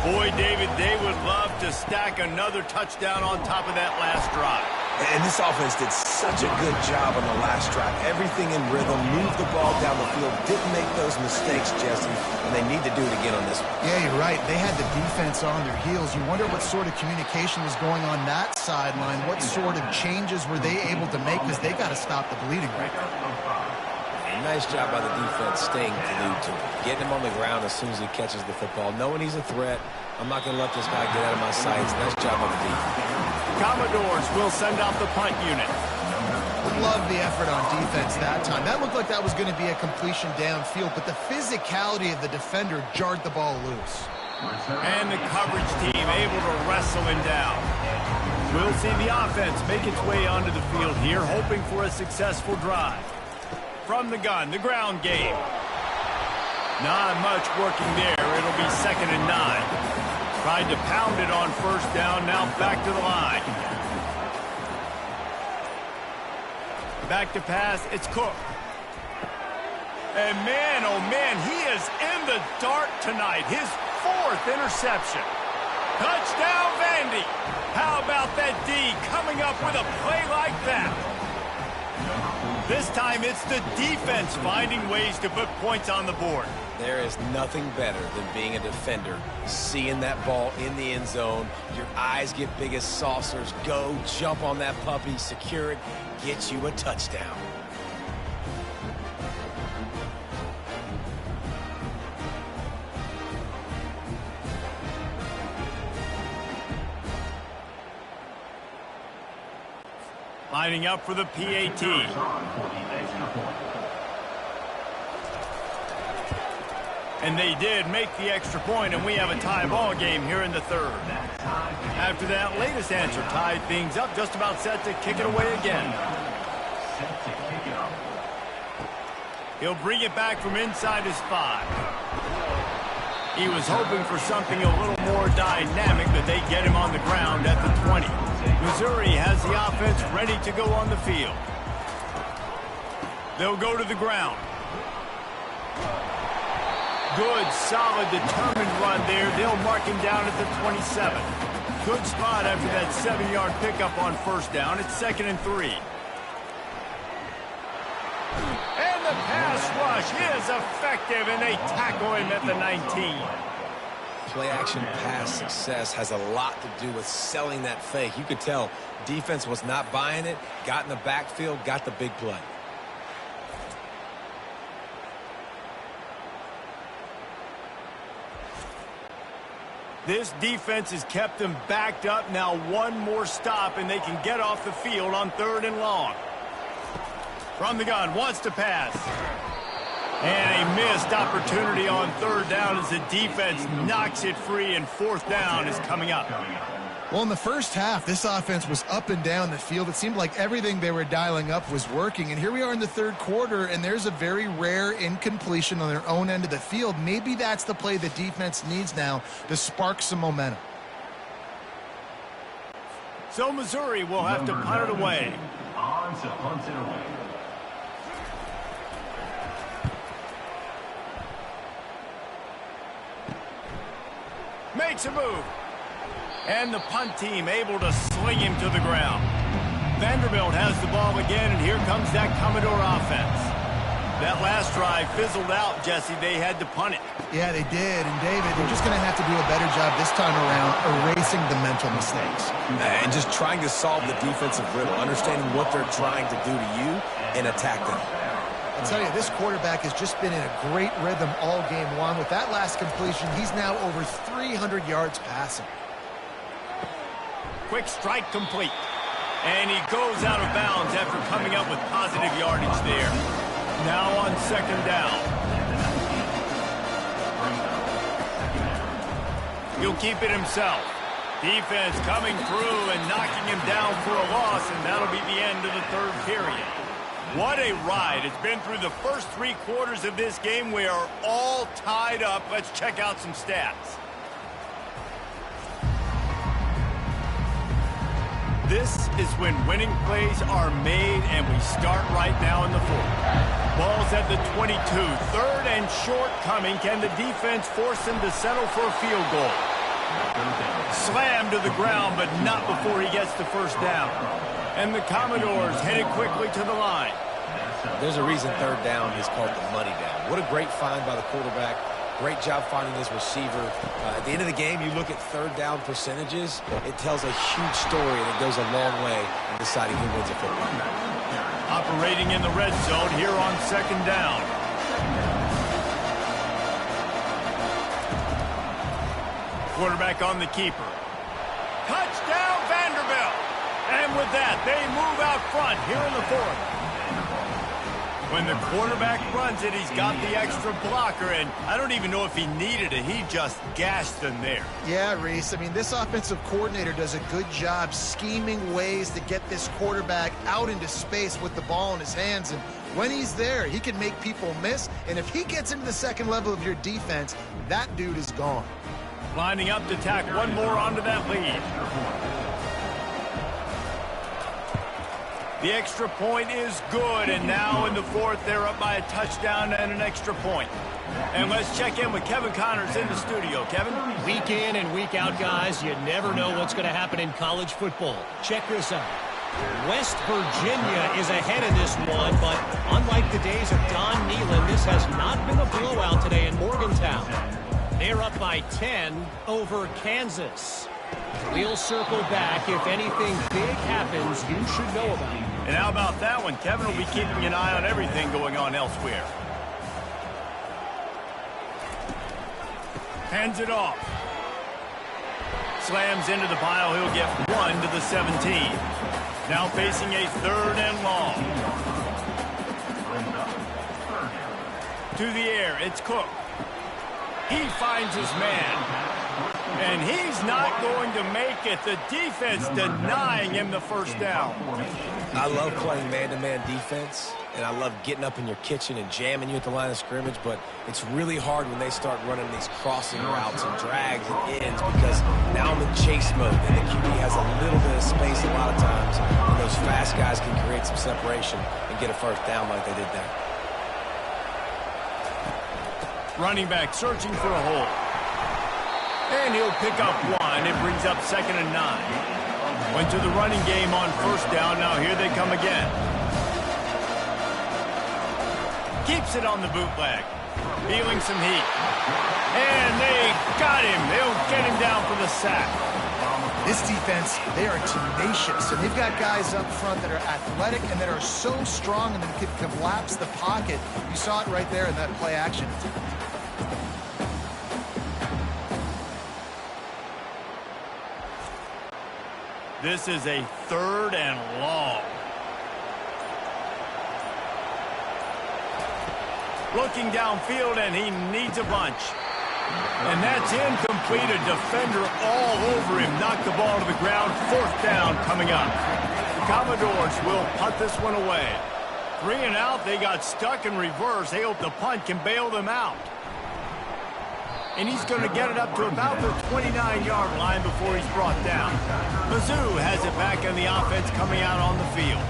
Boy, David, they would love to stack another touchdown on top of that last drive. And this offense did such a good job on the last drive. Everything in rhythm, moved the ball down the field, didn't make those mistakes, Jesse, and they need to do it again on this one. Yeah, you're right. They had the defense on their heels. You wonder what sort of communication was going on that sideline. What sort of changes were they able to make, because they got to stop the bleeding right now. Nice job by the defense staying glued to him. Getting him on the ground as soon as he catches the football. Knowing he's a threat, I'm not going to let this guy get out of my sights. Nice job by the defense. Commodores will send out the punt unit. Love the effort on defense that time. That looked like that was going to be a completion downfield, but the physicality of the defender jarred the ball loose. And the coverage team able to wrestle him down. We'll see the offense make its way onto the field here, hoping for a successful drive. From the gun, the ground game. Not much working there. It'll be 2nd and 9. Tried to pound it on first down, now back to the line. Back to pass, it's Cook. And man, oh man, he is in the dark tonight. His 4th interception. Touchdown, Vandy. How about that D coming up with a play like that? This time it's the defense finding ways to put points on the board. There is nothing better than being a defender, seeing that ball in the end zone. Your eyes get big as saucers. Go, jump on that puppy, secure it, get you a touchdown. Lining up for the PAT. And they did make the extra point, and we have a tie ball game here in the third. After that latest answer tied things up, just about set to kick it away again. He'll bring it back from inside his 5. He was hoping for something a little more dynamic, but they get him on the ground at the 20. Missouri has the offense ready to go on the field. They'll go to the ground. Good, solid, determined run there. They'll mark him down at the 27. Good spot after that 7-yard pickup on first down. It's 2nd and 3. And the pass rush is effective, and they tackle him at the 19. Play-action pass success has a lot to do with selling that fake. You could tell defense was not buying it, got in the backfield, got the big play. This defense has kept them backed up. Now one more stop, and they can get off the field on 3rd and long. From the gun, wants to pass. And a missed opportunity on 3rd down as the defense knocks it free, and 4th down is coming up. Well, in the first half, this offense was up and down the field. It seemed like everything they were dialing up was working. And here we are in the 3rd quarter, and there's a very rare incompletion on their own end of the field. Maybe that's the play the defense needs now to spark some momentum. So Missouri will have to punt it away. On to punt it away. Makes a move. And the punt team able to sling him to the ground. Vanderbilt has the ball again, and here comes that Commodore offense. That last drive fizzled out, Jesse. They had to punt it. Yeah, they did. And, David, they're just going to have to do a better job this time around erasing the mental mistakes. And just trying to solve the defensive riddle, understanding what they're trying to do to you and attack them. I'll tell you, this quarterback has just been in a great rhythm all game long. With that last completion, he's now over 300 yards passing. Quick strike complete. And he goes out of bounds after coming up with positive yardage there. Now on 2nd down. He'll keep it himself. Defense coming through and knocking him down for a loss, and that'll be the end of the 3rd period. What a ride. It's been through the first 3 quarters of this game. We are all tied up. Let's check out some stats. This is when winning plays are made, and we start right now in the 4th. Ball's at the 22. 3rd and short coming. Can the defense force him to settle for a field goal? Slammed to the ground, but not before he gets the 1st down. And the Commodores headed quickly to the line. There's a reason 3rd down is called the money down. What a great find by the quarterback. Great job finding his receiver. At the end of the game, you look at 3rd down percentages. It tells a huge story, and it goes a long way in deciding who wins a football game. Operating in the red zone here on 2nd down. Quarterback on the keeper. Touchdown, Vanderbilt! And with that, they move out front here in the 4th. When the quarterback runs it, he's got the extra blocker, and I don't even know if he needed it. He just gashed them there. Yeah, Reese. I mean, this offensive coordinator does a good job scheming ways to get this quarterback out into space with the ball in his hands. And when he's there, he can make people miss. And if he gets into the 2nd level of your defense, that dude is gone. Lining up to tack one more onto that lead. The extra point is good, and now in the 4th, they're up by a touchdown and an extra point. And let's check in with Kevin Connors in the studio. Kevin? Week in and week out, guys, you never know what's going to happen in college football. Check this out. West Virginia is ahead in this one, but unlike the days of Don Nehlen, this has not been a blowout today in Morgantown. They're up by 10 over Kansas. We'll circle back. If anything big happens, you should know about it. And how about that one? Kevin will be keeping an eye on everything going on elsewhere. Hands it off. Slams into the pile. He'll get 1 to the 17. Now facing a 3rd and long. To the air, it's Cook. He finds his man. And he's not going to make it. The defense denying him the first down. I love playing man-to-man defense, and I love getting up in your kitchen and jamming you at the line of scrimmage, but it's really hard when they start running these crossing routes and drags and ends because now I'm in chase mode, and the QB has a little bit of space a lot of times, and those fast guys can create some separation and get a first down like they did there. Running back searching for a hole. And he'll pick up 1. It brings up 2nd and 9. Went to the running game on first down. Now here they come again. Keeps it on the bootleg. Feeling some heat. And they got him. They'll get him down for the sack. This defense, they are tenacious, and they've got guys up front that are athletic and that are so strong and that can collapse the pocket. You saw it right there in that play action. This is a 3rd and long. Looking downfield, and he needs a bunch. And that's incomplete. A defender all over him. Knocked the ball to the ground. 4th down coming up. The Commodores will punt this one away. 3 and out. They got stuck in reverse. They hope the punt can bail them out. And he's going to get it up to about the 29-yard line before he's brought down. Mizzou has it back in the offense coming out on the field.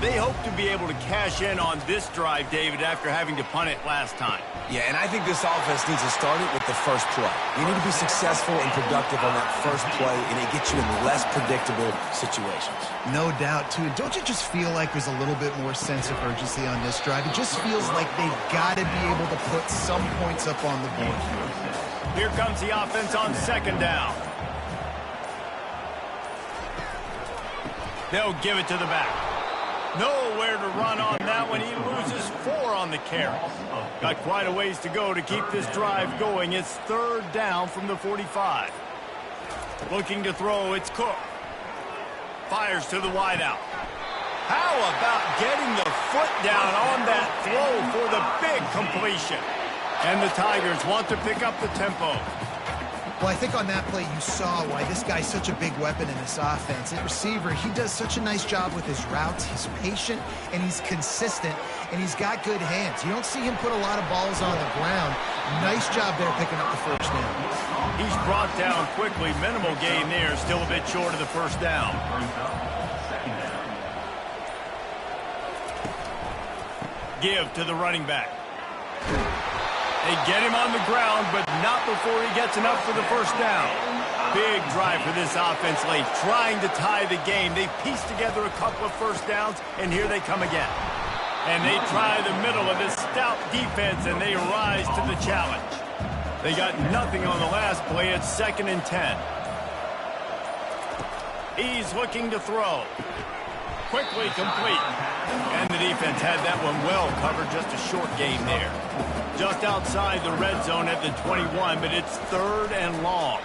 They hope to be able to cash in on this drive, David, after having to punt it last time. Yeah, and I think this offense needs to start it with the first play. You need to be successful and productive on that first play, and it gets you in less predictable situations. No doubt, too. And don't you just feel like there's a little bit more sense of urgency on this drive? It just feels like they've got to be able to put some points up on the board here. Here comes the offense on 2nd down. They'll give it to the back. Nowhere to run on that one. He loses 4 on the carry. Got quite a ways to go to keep this drive going. It's 3rd down from the 45. Looking to throw, it's Cook. Fires to the wideout. How about getting the foot down on that throw for the big completion? And the Tigers want to pick up the tempo. Well, I think on that play you saw why this guy's such a big weapon in this offense. At receiver, he does such a nice job with his routes. He's patient, and he's consistent, and he's got good hands. You don't see him put a lot of balls on the ground. Nice job there picking up the first down. He's brought down quickly. Minimal gain there. Still a bit short of the first down. Give to the running back. They get him on the ground, but not before he gets enough for the first down. Big drive for this offense late, trying to tie the game. They piece together a couple of first downs, and here they come again. And they try the middle of this stout defense, and they rise to the challenge. They got nothing on the last play. It's 2nd and 10. He's looking to throw. Quickly complete. And the defense had that one well covered. Just a short gain there. Just outside the red zone at the 21, but it's 3rd and long.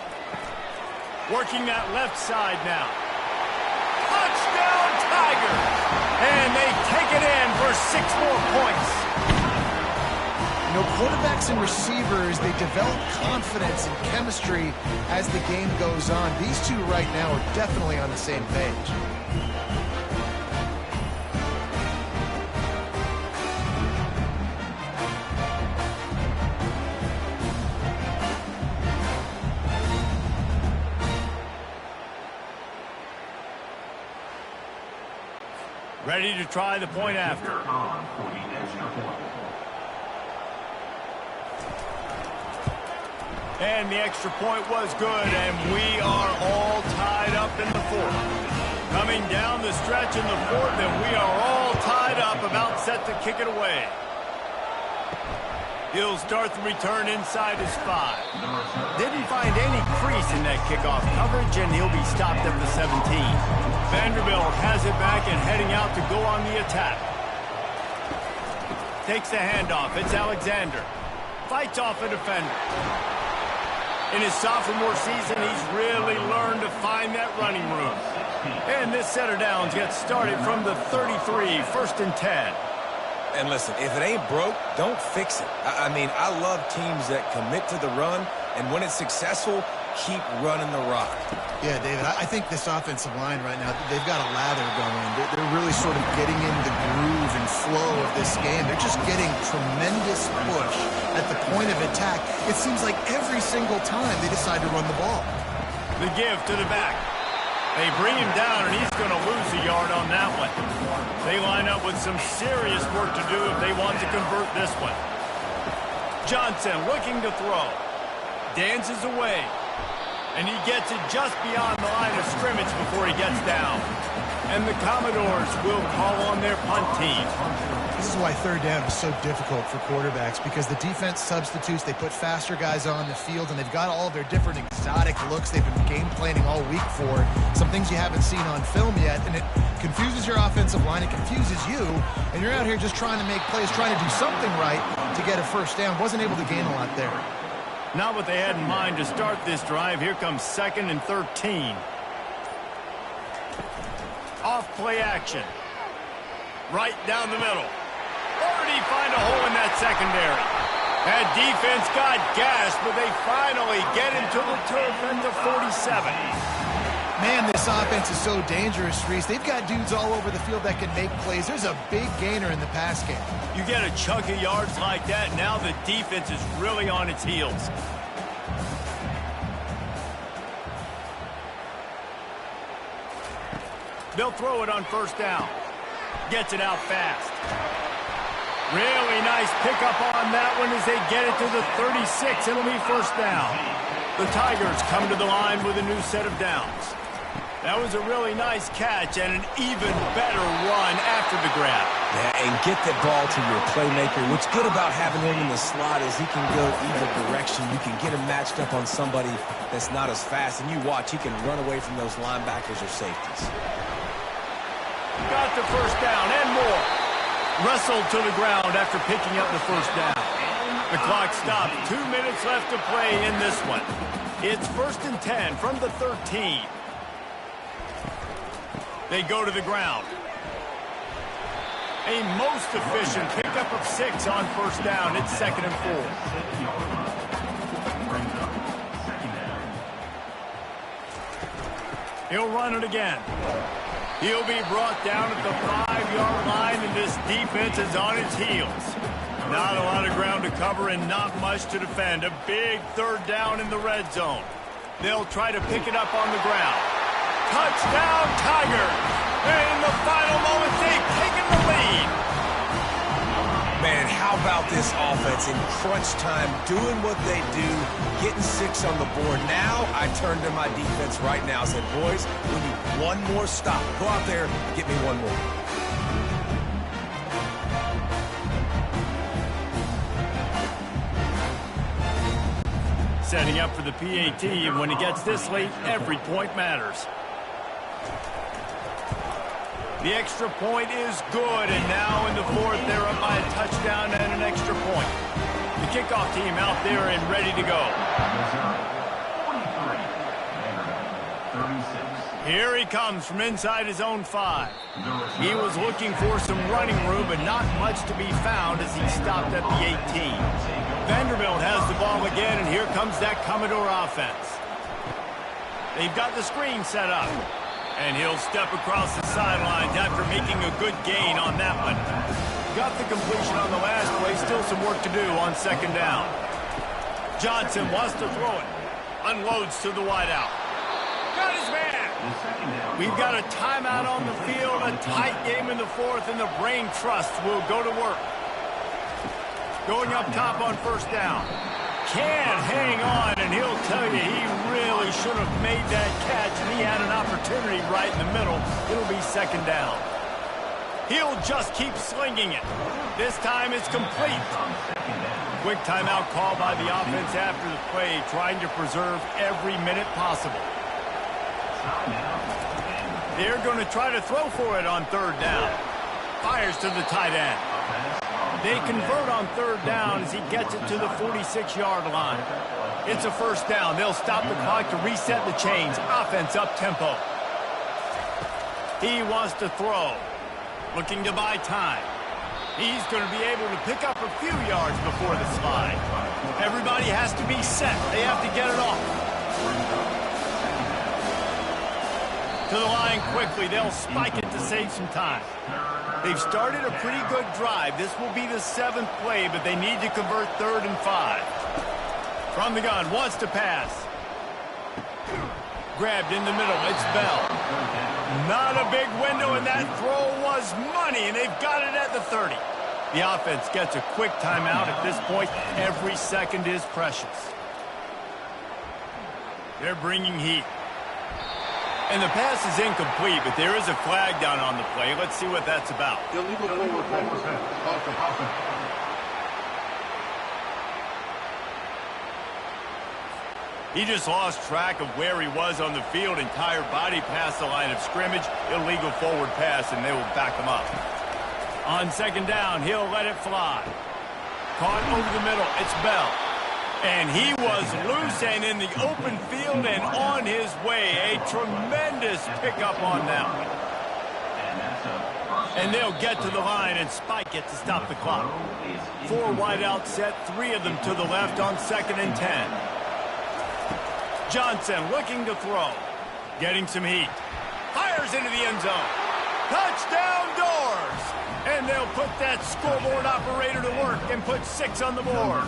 Working that left side now. Touchdown Tigers! And they take it in for 6 more points. You know, quarterbacks and receivers, they develop confidence and chemistry as the game goes on. These two right now are definitely on the same page. Ready to try the point after. And the extra point was good, and we are all tied up in the 4th. Coming down the stretch in the fourth, and we are all tied up, about set to kick it away. He'll start the return inside his 5. Didn't find any crease in that kickoff coverage, and he'll be stopped at the 17. Vanderbilt has it back and heading out to go on the attack. Takes the handoff. It's Alexander. Fights off a defender. In his sophomore season, he's really learned to find that running room. And this set of downs gets started from the 33, 1st and 10. And listen, if it ain't broke, don't fix it. I mean, I love teams that commit to the run, and when it's successful, keep running the rock. Yeah, David, I think this offensive line right now, they've got a lather going. They're really sort of getting in the groove and flow of this game. They're just getting tremendous push at the point of attack. It seems like every single time they decide to run the ball. The give to the back. They bring him down, and he's going to lose a yard on that one. They line up with some serious work to do if they want to convert this one. Johnson looking to throw. Dances away. And he gets it just beyond the line of scrimmage before he gets down. And the Commodores will call on their punt team. This is why third down is so difficult for quarterbacks, because the defense substitutes, they put faster guys on the field, and they've got all of their different exotic looks they've been game planning all week for, some things you haven't seen on film yet, and it confuses your offensive line, it confuses you, and you're out here just trying to make plays, trying to do something right to get a first down. Wasn't able to gain a lot there. Not what they had in mind to start this drive. Here comes 2nd and 13. Off play action. Right down the middle. Already find a hole in that secondary. That defense got gashed, but they finally get him to the turf at the 47. Man, this offense is so dangerous, Reese. They've got dudes all over the field that can make plays. There's a big gainer in the pass game. You get a chunk of yards like that, now the defense is really on its heels. They'll throw it on 1st down. Gets it out fast. Really nice pickup on that one as they get it to the 36. It'll be 1st down. The Tigers come to the line with a new set of downs. That was a really nice catch and an even better run after the grab. Yeah, and get the ball to your playmaker. What's good about having him in the slot is he can go either direction. You can get him matched up on somebody that's not as fast, and you watch, he can run away from those linebackers or safeties. Got the 1st down and more. Wrestled to the ground after picking up the 1st down. The clock stopped. 2 minutes left to play in this one. It's 1st and 10 from the 13. They go to the ground. A most efficient pickup of 6 on 1st down. It's 2nd and 4. He'll run it again. He'll be brought down at the 5-yard line, and this defense is on its heels. Not a lot of ground to cover and not much to defend. A big 3rd down in the red zone. They'll try to pick it up on the ground. Touchdown, Tigers! And in the final moments, they've taken the lead. Man, how about this offense in crunch time, doing what they do, getting 6 on the board. Now I turn to my defense right now and said, boys, we need one more stop. Go out there, get me one more. Setting up for the PAT, and when it gets this late, every point matters. The extra point is good, and now in the 4th, they're up by a touchdown and an extra point. The kickoff team out there and ready to go. Here he comes from inside his own 5. He was looking for some running room, but not much to be found as he stopped at the 18. Vanderbilt has the ball again, and here comes that Commodore offense. They've got the screen set up. And he'll step across the sidelines after making a good gain on that one. Got the completion on the last play. Still some work to do on 2nd down. Johnson wants to throw it. Unloads to the wideout. Got his man. We've got a timeout on the field. A tight game in the 4th, and the brain trust will go to work. Going up top on 1st down. can't hang on, and he'll tell you he really should have made that catch, and he had an opportunity right in the middle. It'll be second down. He'll just keep slinging it. This time it's complete. Quick timeout call by the offense after the play, trying to preserve every minute possible. They're going to try to throw for it on third down. Fires to the tight end. They convert on third down as he gets it to the 46-yard line. It's a first down. They'll stop the clock to reset the chains. Offense up tempo. He wants to throw. Looking to buy time. He's going to be able to pick up a few yards before the slide. Everybody has to be set. They have to get it off. To the line quickly. They'll spike it to save some time. They've started a pretty good drive. This will be the 7th play, but they need to convert 3rd and 5. From the gun, wants to pass. Grabbed in the middle. It's Bell. Not a big window, and that throw was money, and they've got it at the 30. The offense gets a quick timeout at this point. Every second is precious. They're bringing heat. And the pass is incomplete, but there is a flag down on the play. Let's see what that's about. He just lost track of where he was on the field. Entire body past the line of scrimmage. Illegal forward pass, and they will back him up. On second down, he'll let it fly. Caught over the middle. It's Bell. And he was loose and in the open field and on his way. A tremendous pickup on that one. And they'll get to the line and spike it to stop the clock. 4 wide out set, 3 of them to the left on 2nd and 10. Johnson looking to throw. Getting some heat. Fires into the end zone. Touchdown Doors! And they'll put that scoreboard operator to work and put 6 on the board.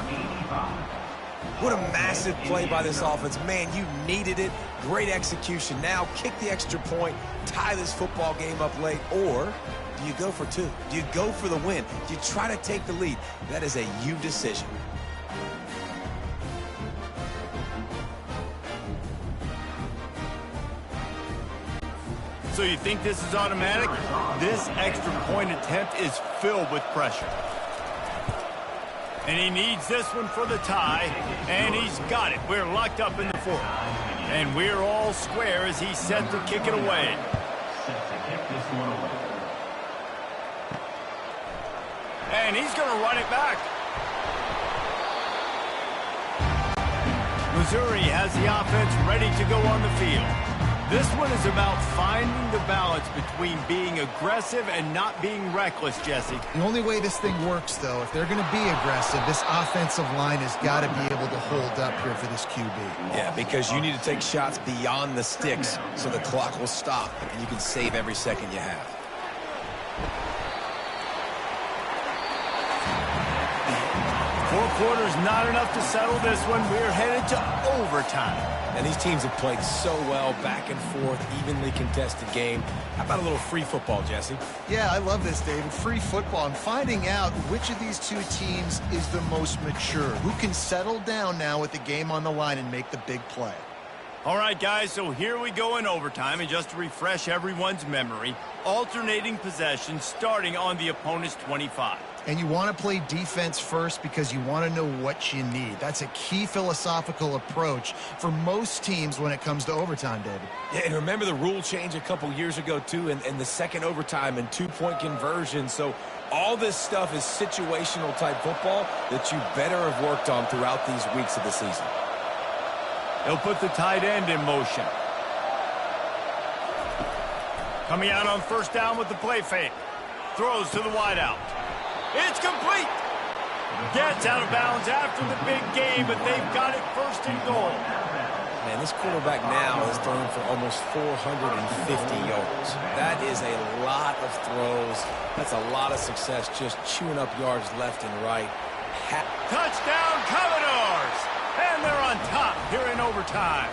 What a massive play by this offense. Man, you needed it. Great execution. Now kick the extra point, tie this football game up late, or do you go for 2? Do you go for the win? Do you try to take the lead? That is a you decision. So you think this is automatic? This extra point attempt is filled with pressure. And he needs this one for the tie, and he's got it. We're locked up in the 4th. And we're all square as he's set to kick it away. And he's going to run it back. Missouri has the offense ready to go on the field. This one is about finding the balance between being aggressive and not being reckless, Jesse. The only way this thing works, though, if they're going to be aggressive, this offensive line has got to be able to hold up here for this QB. Yeah, because you need to take shots beyond the sticks so the clock will stop and you can save every second you have. Four quarters not enough to settle this one. We're headed to overtime. And these teams have played so well, back and forth, evenly contested game. How about a little free football, Jesse? Yeah, I love this, David. Free football. I'm finding out which of these 2 teams is the most mature, who can settle down now with the game on the line and make the big play. All right, guys, so here we go in overtime, and just to refresh everyone's memory, alternating possession starting on the opponent's 25. And you want to play defense first because you want to know what you need. That's a key philosophical approach for most teams when it comes to overtime, David. Yeah, and remember the rule change a couple years ago, too, and the second overtime and 2-point conversion. So all this stuff is situational type football that you better have worked on throughout these weeks of the season. They'll put the tight end in motion. Coming out on first down with the play fake. Throws to the wideout. It's complete. Gets out of bounds after the big game, but they've got it 1st and goal. Man, this quarterback now is throwing for almost 450 yards. That is a lot of throws. That's a lot of success, just chewing up yards left and right. Touchdown, Commodores! And they're on top here in overtime.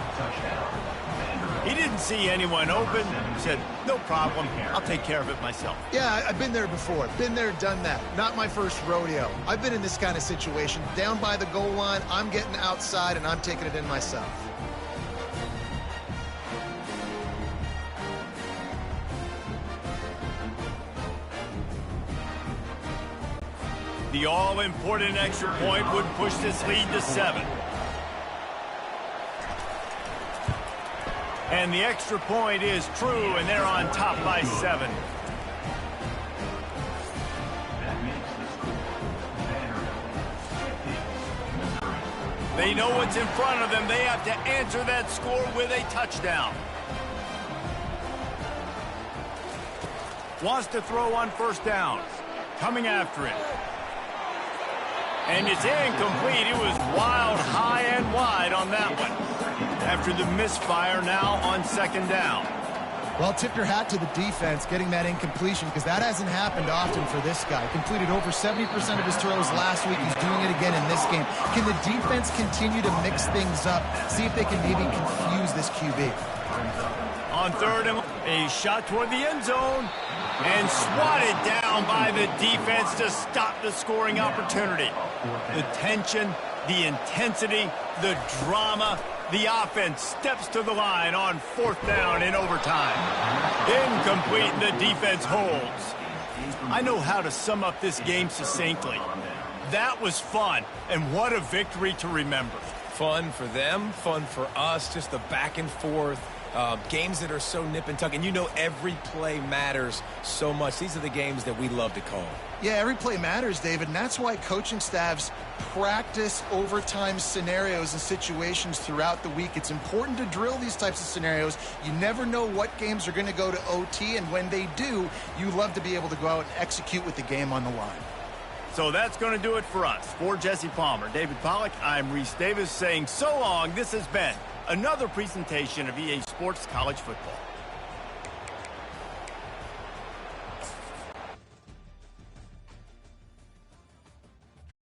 He didn't see anyone open. Said, no problem. I'll take care of it myself. Yeah, I've been there before. Been there, done that. Not my first rodeo. I've been in this kind of situation. Down by the goal line, I'm getting outside, and I'm taking it in myself. The all-important extra point would push this lead to 7. And the extra point is true, and they're on top by 7. That makes the score Vanderbilt 50, Missouri. They know what's in front of them. They have to answer that score with a touchdown. Wants to throw on first down. Coming after it. And it's incomplete. It was wild, high and wide on that one. After the misfire, now on second down. Well, tip your hat to the defense getting that incompletion, because that hasn't happened often for this guy. Completed over 70% of his throws last week. He's doing it again in this game. Can the defense continue to mix things up? See if they can maybe confuse this QB. On third and a shot toward the end zone. And swatted down by the defense to stop the scoring opportunity. The tension, the intensity, the drama, the offense steps to the line on fourth down in overtime. Incomplete, and the defense holds. I know how to sum up this game succinctly. That was fun, and what a victory to remember. Fun for them, fun for us, just the back and forth. Games that are so nip and tuck, and you know every play matters so much. These are the games that we love to call. Yeah, every play matters, David, and that's why coaching staffs practice overtime scenarios and situations throughout the week. It's important to drill these types of scenarios. You never know what games are going to go to OT, and when they do, you love to be able to go out and execute with the game on the line. So that's going to do it for us. For Jesse Palmer, David Pollack, I'm Reese Davis saying so long. This has been another presentation of EA Sports College Football.